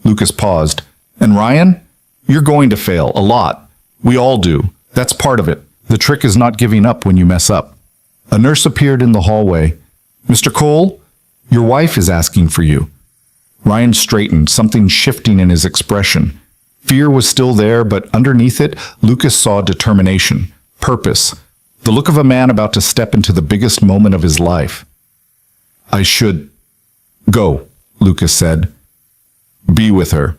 Lucas paused. And Ryan? You're going to fail, a lot. We all do. That's part of it. The trick is not giving up when you mess up. A nurse appeared in the hallway. Mr. Cole, your wife is asking for you. Ryan straightened, something shifting in his expression. Fear was still there, but underneath it, Lucas saw determination, purpose, the look of a man about to step into the biggest moment of his life. I should go, Lucas said. Be with her.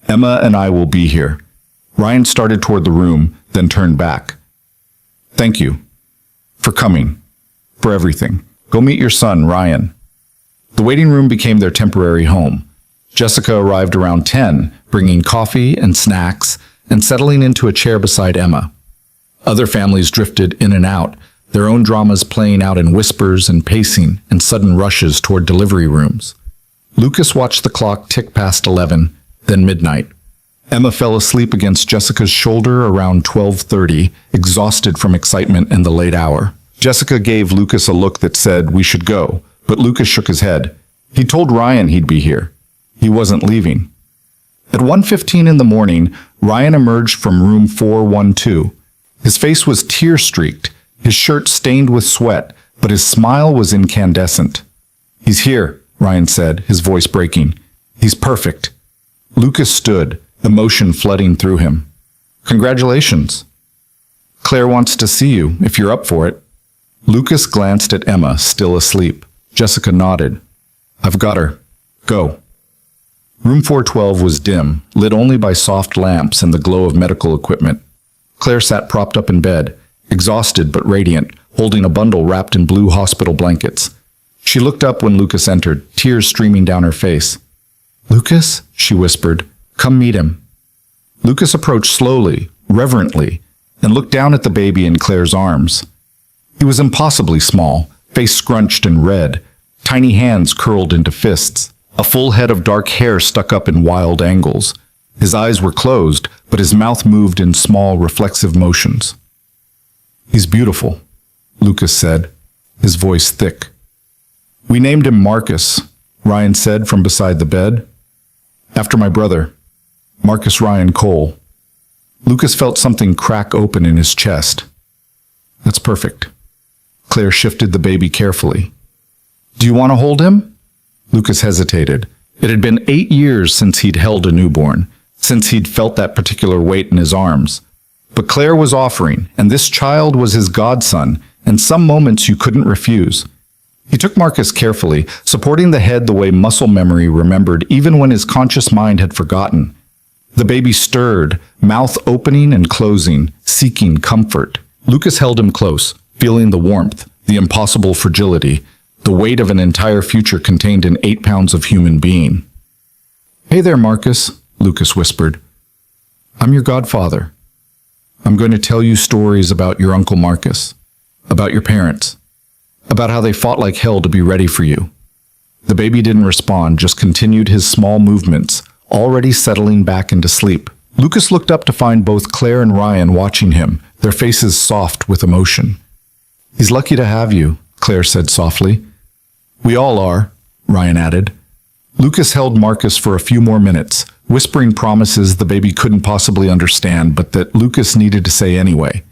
Emma and I will be here. Ryan started toward the room, then turned back. Thank you. For coming. For everything. Go meet your son, Ryan. The waiting room became their temporary home. Jessica arrived around 10, bringing coffee and snacks, and settling into a chair beside Emma. Other families drifted in and out, their own dramas playing out in whispers and pacing and sudden rushes toward delivery rooms. Lucas watched the clock tick past 11, then midnight. Emma fell asleep against Jessica's shoulder around 12:30, exhausted from excitement and the late hour. Jessica gave Lucas a look that said, we should go, but Lucas shook his head. He told Ryan he'd be here. He wasn't leaving. At 1:15 in the morning, Ryan emerged from room 412. His face was tear-streaked, his shirt stained with sweat, but his smile was incandescent. He's here, Ryan said, his voice breaking. He's perfect. Lucas stood, emotion flooding through him. Congratulations. Claire wants to see you, if you're up for it. Lucas glanced at Emma, still asleep. Jessica nodded. I've got her. Go. Room 412 was dim, lit only by soft lamps and the glow of medical equipment. Claire sat propped up in bed, exhausted but radiant, holding a bundle wrapped in blue hospital blankets. She looked up when Lucas entered, tears streaming down her face. Lucas, she whispered, come meet him. Lucas approached slowly, reverently, and looked down at the baby in Claire's arms. He was impossibly small, face scrunched and red, tiny hands curled into fists. A full head of dark hair stuck up in wild angles. His eyes were closed, but his mouth moved in small, reflexive motions. He's beautiful, Lucas said, his voice thick. We named him Marcus, Ryan said from beside the bed. After my brother, Marcus Ryan Cole. Lucas felt something crack open in his chest. That's perfect. Claire shifted the baby carefully. Do you want to hold him? Lucas hesitated. It had been 8 years since he'd held a newborn, since he'd felt that particular weight in his arms. But Claire was offering, and this child was his godson, and some moments you couldn't refuse. He took Marcus carefully, supporting the head the way muscle memory remembered even when his conscious mind had forgotten. The baby stirred, mouth opening and closing, seeking comfort. Lucas held him close, feeling the warmth, the impossible fragility, the weight of an entire future contained in 8 pounds of human being. Hey there, Marcus, Lucas whispered. I'm your godfather. I'm going to tell you stories about your Uncle Marcus, about your parents, about how they fought like hell to be ready for you. The baby didn't respond, just continued his small movements, already settling back into sleep. Lucas looked up to find both Claire and Ryan watching him, their faces soft with emotion. He's lucky to have you, Claire said softly. We all are, Ryan added. Lucas held Marcus for a few more minutes, whispering promises the baby couldn't possibly understand, but that Lucas needed to say anyway.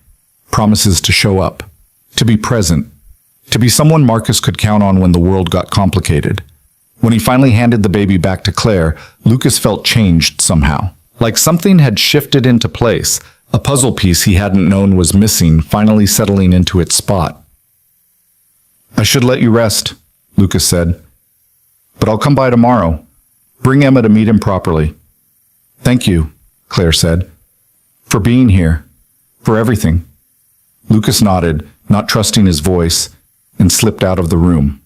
Promises to show up, to be present, to be someone Marcus could count on when the world got complicated. When he finally handed the baby back to Claire, Lucas felt changed somehow. Like something had shifted into place, A puzzle piece he hadn't known was missing, finally settling into its spot. "I should let you rest," Lucas said. "But I'll come by tomorrow. Bring Emma to meet him properly." "Thank you," Claire said. "For being here. For everything." Lucas nodded, not trusting his voice, and slipped out of the room.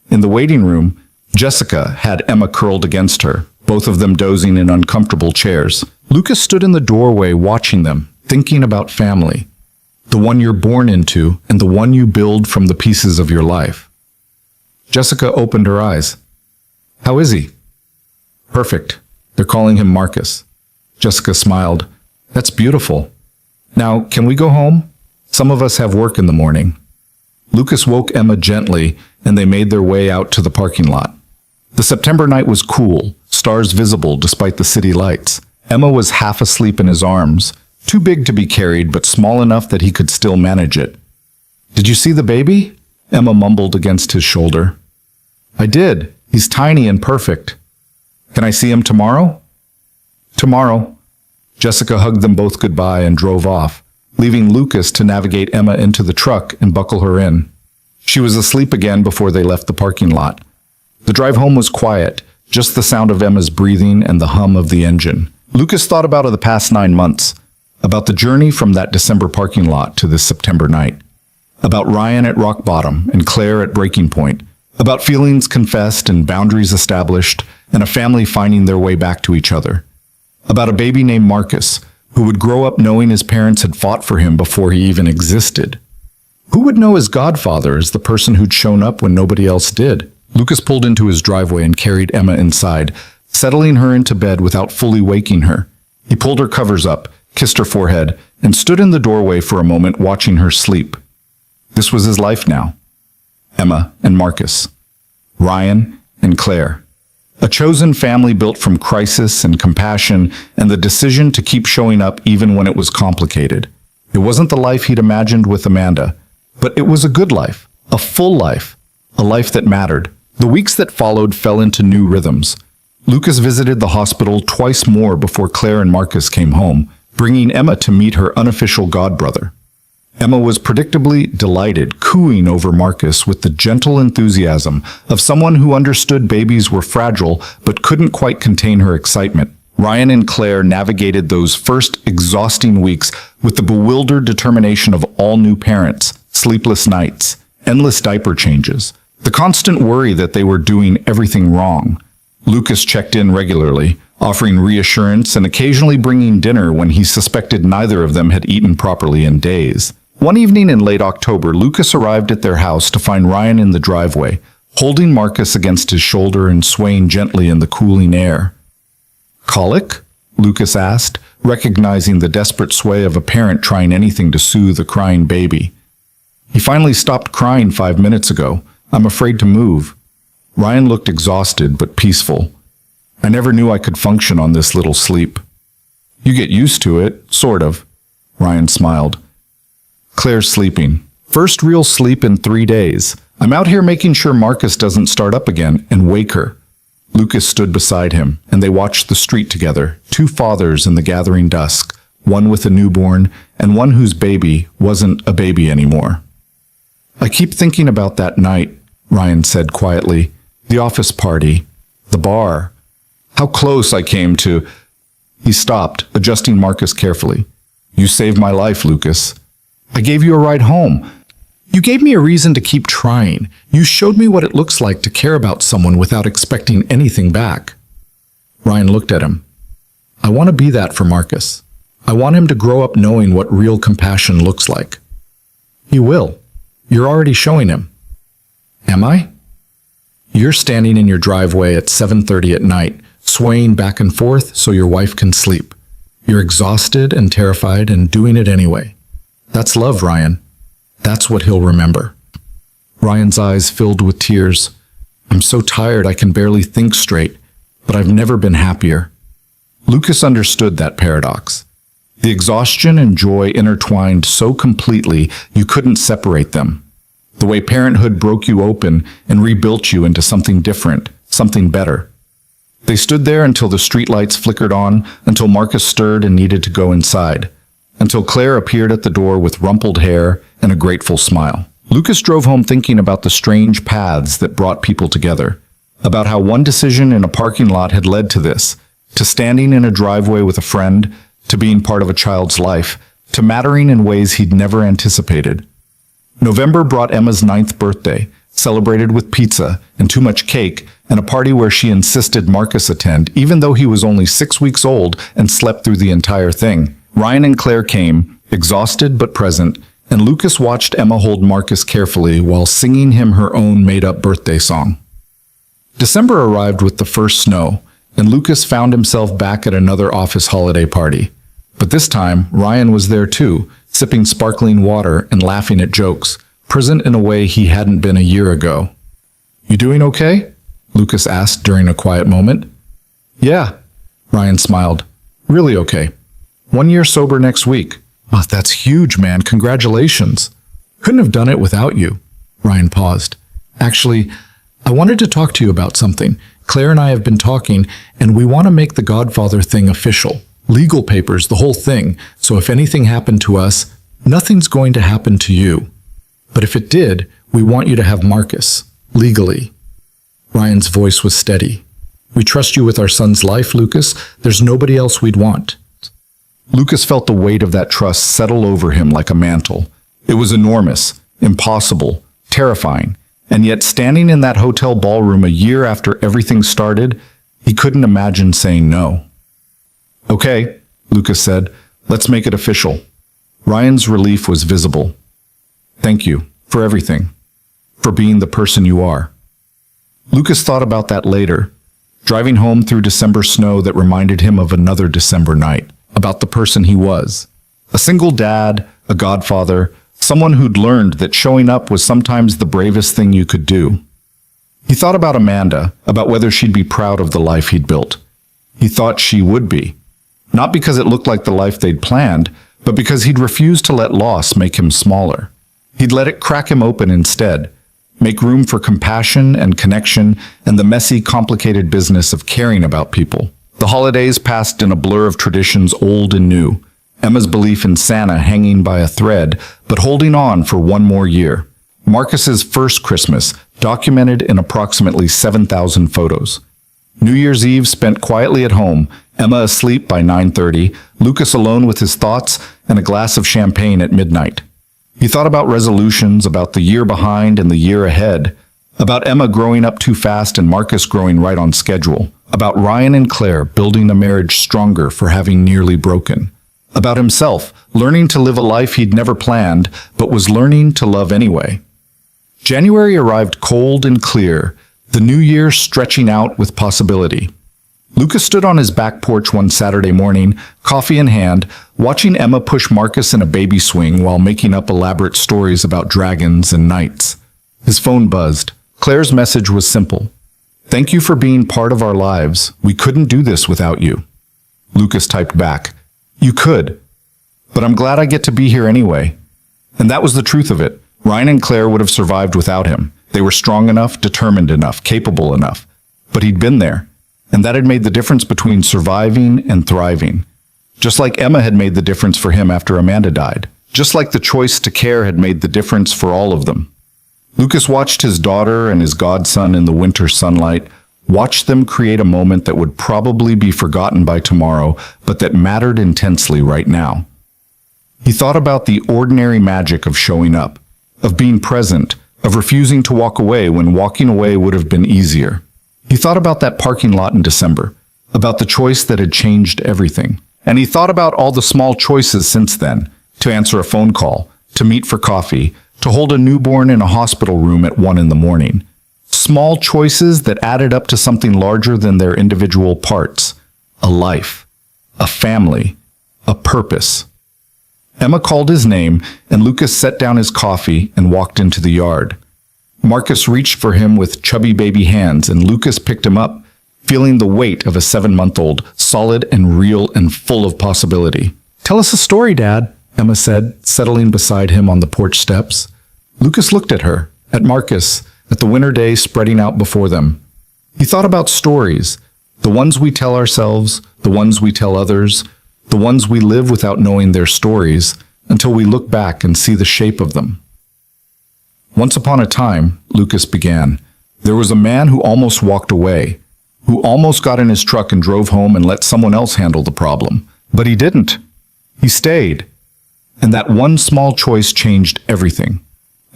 In the waiting room, Jessica had Emma curled against her, both of them dozing in uncomfortable chairs. Lucas stood in the doorway watching them, thinking about family. The one you're born into and the one you build from the pieces of your life. Jessica opened her eyes. "How is he?" "Perfect. They're calling him Marcus." Jessica smiled. "That's beautiful. Now, can we go home? Some of us have work in the morning." Lucas woke Emma gently, and they made their way out to the parking lot. The September night was cool, stars visible despite the city lights. Emma was half asleep in his arms, too big to be carried but small enough that he could still manage it. "Did you see the baby?" Emma mumbled against his shoulder. "I did. He's tiny and perfect." "Can I see him tomorrow?" "Tomorrow." Jessica hugged them both goodbye and drove off, leaving Lucas to navigate Emma into the truck and buckle her in. She was asleep again before they left the parking lot. The drive home was quiet, just the sound of Emma's breathing and the hum of the engine. Lucas thought about the past 9 months, about the journey from that December parking lot to this September night, about Ryan at rock bottom and Claire at breaking point, about feelings confessed and boundaries established, and a family finding their way back to each other, about a baby named Marcus, who would grow up knowing his parents had fought for him before he even existed. Who would know his godfather as the person who'd shown up when nobody else did? Lucas pulled into his driveway and carried Emma inside, settling her into bed without fully waking her. He pulled her covers up, kissed her forehead, and stood in the doorway for a moment watching her sleep. This was his life now. Emma and Marcus. Ryan and Claire. A chosen family built from crisis and compassion and the decision to keep showing up even when it was complicated. It wasn't the life he'd imagined with Amanda, but it was a good life, a full life, a life that mattered. The weeks that followed fell into new rhythms. Lucas visited the hospital twice more before Claire and Marcus came home, bringing Emma to meet her unofficial godbrother. Emma was predictably delighted, cooing over Marcus with the gentle enthusiasm of someone who understood babies were fragile but couldn't quite contain her excitement. Ryan and Claire navigated those first exhausting weeks with the bewildered determination of all new parents, sleepless nights, endless diaper changes, the constant worry that they were doing everything wrong. Lucas checked in regularly, offering reassurance and occasionally bringing dinner when he suspected neither of them had eaten properly in days. One evening in late October, Lucas arrived at their house to find Ryan in the driveway, holding Marcus against his shoulder and swaying gently in the cooling air. "Colic?" Lucas asked, recognizing the desperate sway of a parent trying anything to soothe a crying baby. "He finally stopped crying 5 minutes ago. I'm afraid to move." Ryan looked exhausted but peaceful. "I never knew I could function on this little sleep." "You get used to it, sort of." Ryan smiled. "Claire's sleeping. First real sleep in 3 days. I'm out here making sure Marcus doesn't start up again and wake her." Lucas stood beside him, and they watched the street together, two fathers in the gathering dusk, one with a newborn and one whose baby wasn't a baby anymore. "I keep thinking about that night," Ryan said quietly. "The office party, the bar. How close I came to—" He stopped, adjusting Marcus carefully. "You saved my life, Lucas. I gave you a ride home. You gave me a reason to keep trying. You showed me what it looks like to care about someone without expecting anything back." Ryan looked at him. "I want to be that for Marcus. I want him to grow up knowing what real compassion looks like." "He will. You're already showing him." "Am I?" "You're standing in your driveway at 7:30 at night, swaying back and forth so your wife can sleep. You're exhausted and terrified and doing it anyway. That's love, Ryan. That's what he'll remember." Ryan's eyes filled with tears. "I'm so tired I can barely think straight, but I've never been happier." Lucas understood that paradox. The exhaustion and joy intertwined so completely you couldn't separate them. The way parenthood broke you open and rebuilt you into something different, something better. They stood there until the streetlights flickered on, until Marcus stirred and needed to go inside. until Claire appeared at the door with rumpled hair and a grateful smile. Lucas drove home thinking about the strange paths that brought people together, about how one decision in a parking lot had led to this, to standing in a driveway with a friend, to being part of a child's life, to mattering in ways he'd never anticipated. November brought Emma's 9th birthday, celebrated with pizza and too much cake, and a party where she insisted Marcus attend, even though he was only 6 weeks old and slept through the entire thing. Ryan and Claire came, exhausted but present, and Lucas watched Emma hold Marcus carefully while singing him her own made-up birthday song. December arrived with the first snow, and Lucas found himself back at another office holiday party. But this time, Ryan was there too, sipping sparkling water and laughing at jokes, present in a way he hadn't been a year ago. "You doing okay?" Lucas asked during a quiet moment. "Yeah," Ryan smiled. "Really okay. 1 year sober next week." "Oh, that's huge, man. Congratulations." "Couldn't have done it without you." Ryan paused. "Actually, I wanted to talk to you about something. Claire and I have been talking, and we want to make the Godfather thing official. Legal papers, the whole thing. So if anything happened to us, nothing's going to happen to you. But if it did, we want you to have Marcus. Legally." Ryan's voice was steady. "We trust you with our son's life, Lucas. There's nobody else we'd want." Lucas felt the weight of that trust settle over him like a mantle. It was enormous, impossible, terrifying, and yet standing in that hotel ballroom a year after everything started, he couldn't imagine saying no. "Okay," Lucas said, "let's make it official." Ryan's relief was visible. "Thank you for everything, for being the person you are." Lucas thought about that later, driving home through December snow that reminded him of another December night, about the person he was. A single dad, a godfather, someone who'd learned that showing up was sometimes the bravest thing you could do. He thought about Amanda, about whether she'd be proud of the life he'd built. He thought she would be. Not because it looked like the life they'd planned, but because he'd refused to let loss make him smaller. He'd let it crack him open instead, make room for compassion and connection and the messy, complicated business of caring about people. The holidays passed in a blur of traditions old and new. Emma's belief in Santa hanging by a thread, but holding on for one more year. Marcus's first Christmas, documented in approximately 7,000 photos. New Year's Eve spent quietly at home, Emma asleep by 9:30, Lucas alone with his thoughts, and a glass of champagne at midnight. He thought about resolutions, about the year behind and the year ahead, about Emma growing up too fast and Marcus growing right on schedule, about Ryan and Claire building a marriage stronger for having nearly broken, about himself learning to live a life he'd never planned but was learning to love anyway. January arrived cold and clear, the new year stretching out with possibility. Lucas stood on his back porch one Saturday morning, coffee in hand, watching Emma push Marcus in a baby swing while making up elaborate stories about dragons and knights. His phone buzzed. Claire's message was simple. "Thank you for being part of our lives. We couldn't do this without you." Lucas typed back, "You could, but I'm glad I get to be here anyway." And that was the truth of it. Ryan and Claire would have survived without him. They were strong enough, determined enough, capable enough. But he'd been there. And that had made the difference between surviving and thriving. Just like Emma had made the difference for him after Amanda died. Just like the choice to care had made the difference for all of them. Lucas watched his daughter and his godson in the winter sunlight, watched them create a moment that would probably be forgotten by tomorrow, but that mattered intensely right now. He thought about the ordinary magic of showing up, of being present, of refusing to walk away when walking away would have been easier. He thought about that parking lot in December, about the choice that had changed everything. And he thought about all the small choices since then, to answer a phone call, to meet for coffee, to hold a newborn in a hospital room at 1 in the morning. Small choices that added up to something larger than their individual parts. A life, a family, a purpose. Emma called his name, and Lucas set down his coffee and walked into the yard. Marcus reached for him with chubby baby hands, and Lucas picked him up, feeling the weight of a 7-month-old, solid and real and full of possibility. "Tell us a story, Dad," Emma said, settling beside him on the porch steps. Lucas looked at her, at Marcus, at the winter day spreading out before them. He thought about stories, the ones we tell ourselves, the ones we tell others, the ones we live without knowing their stories until we look back and see the shape of them. Once upon a time, Lucas began, there was a man who almost walked away, who almost got in his truck and drove home and let someone else handle the problem. But he didn't. He stayed. And that one small choice changed everything.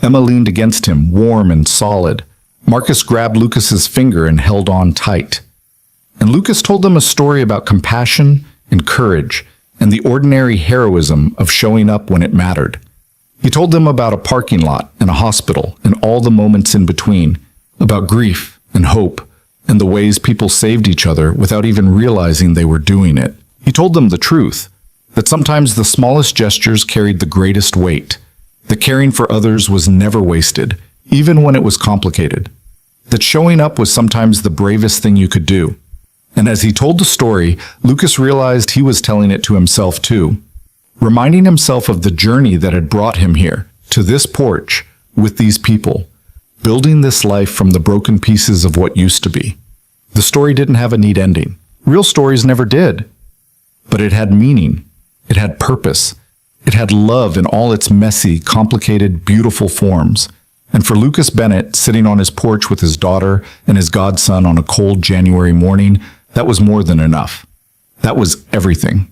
Emma leaned against him, warm and solid. Marcus grabbed Lucas's finger and held on tight. And Lucas told them a story about compassion and courage and the ordinary heroism of showing up when it mattered. He told them about a parking lot and a hospital and all the moments in between, about grief and hope and the ways people saved each other without even realizing they were doing it. He told them the truth, that sometimes the smallest gestures carried the greatest weight, that caring for others was never wasted, even when it was complicated, that showing up was sometimes the bravest thing you could do. And as he told the story, Lucas realized he was telling it to himself too, reminding himself of the journey that had brought him here, to this porch, with these people, building this life from the broken pieces of what used to be. The story didn't have a neat ending. Real stories never did. But it had meaning. It had purpose. It had love in all its messy, complicated, beautiful forms. And for Lucas Bennett, sitting on his porch with his daughter and his godson on a cold January morning, that was more than enough. That was everything.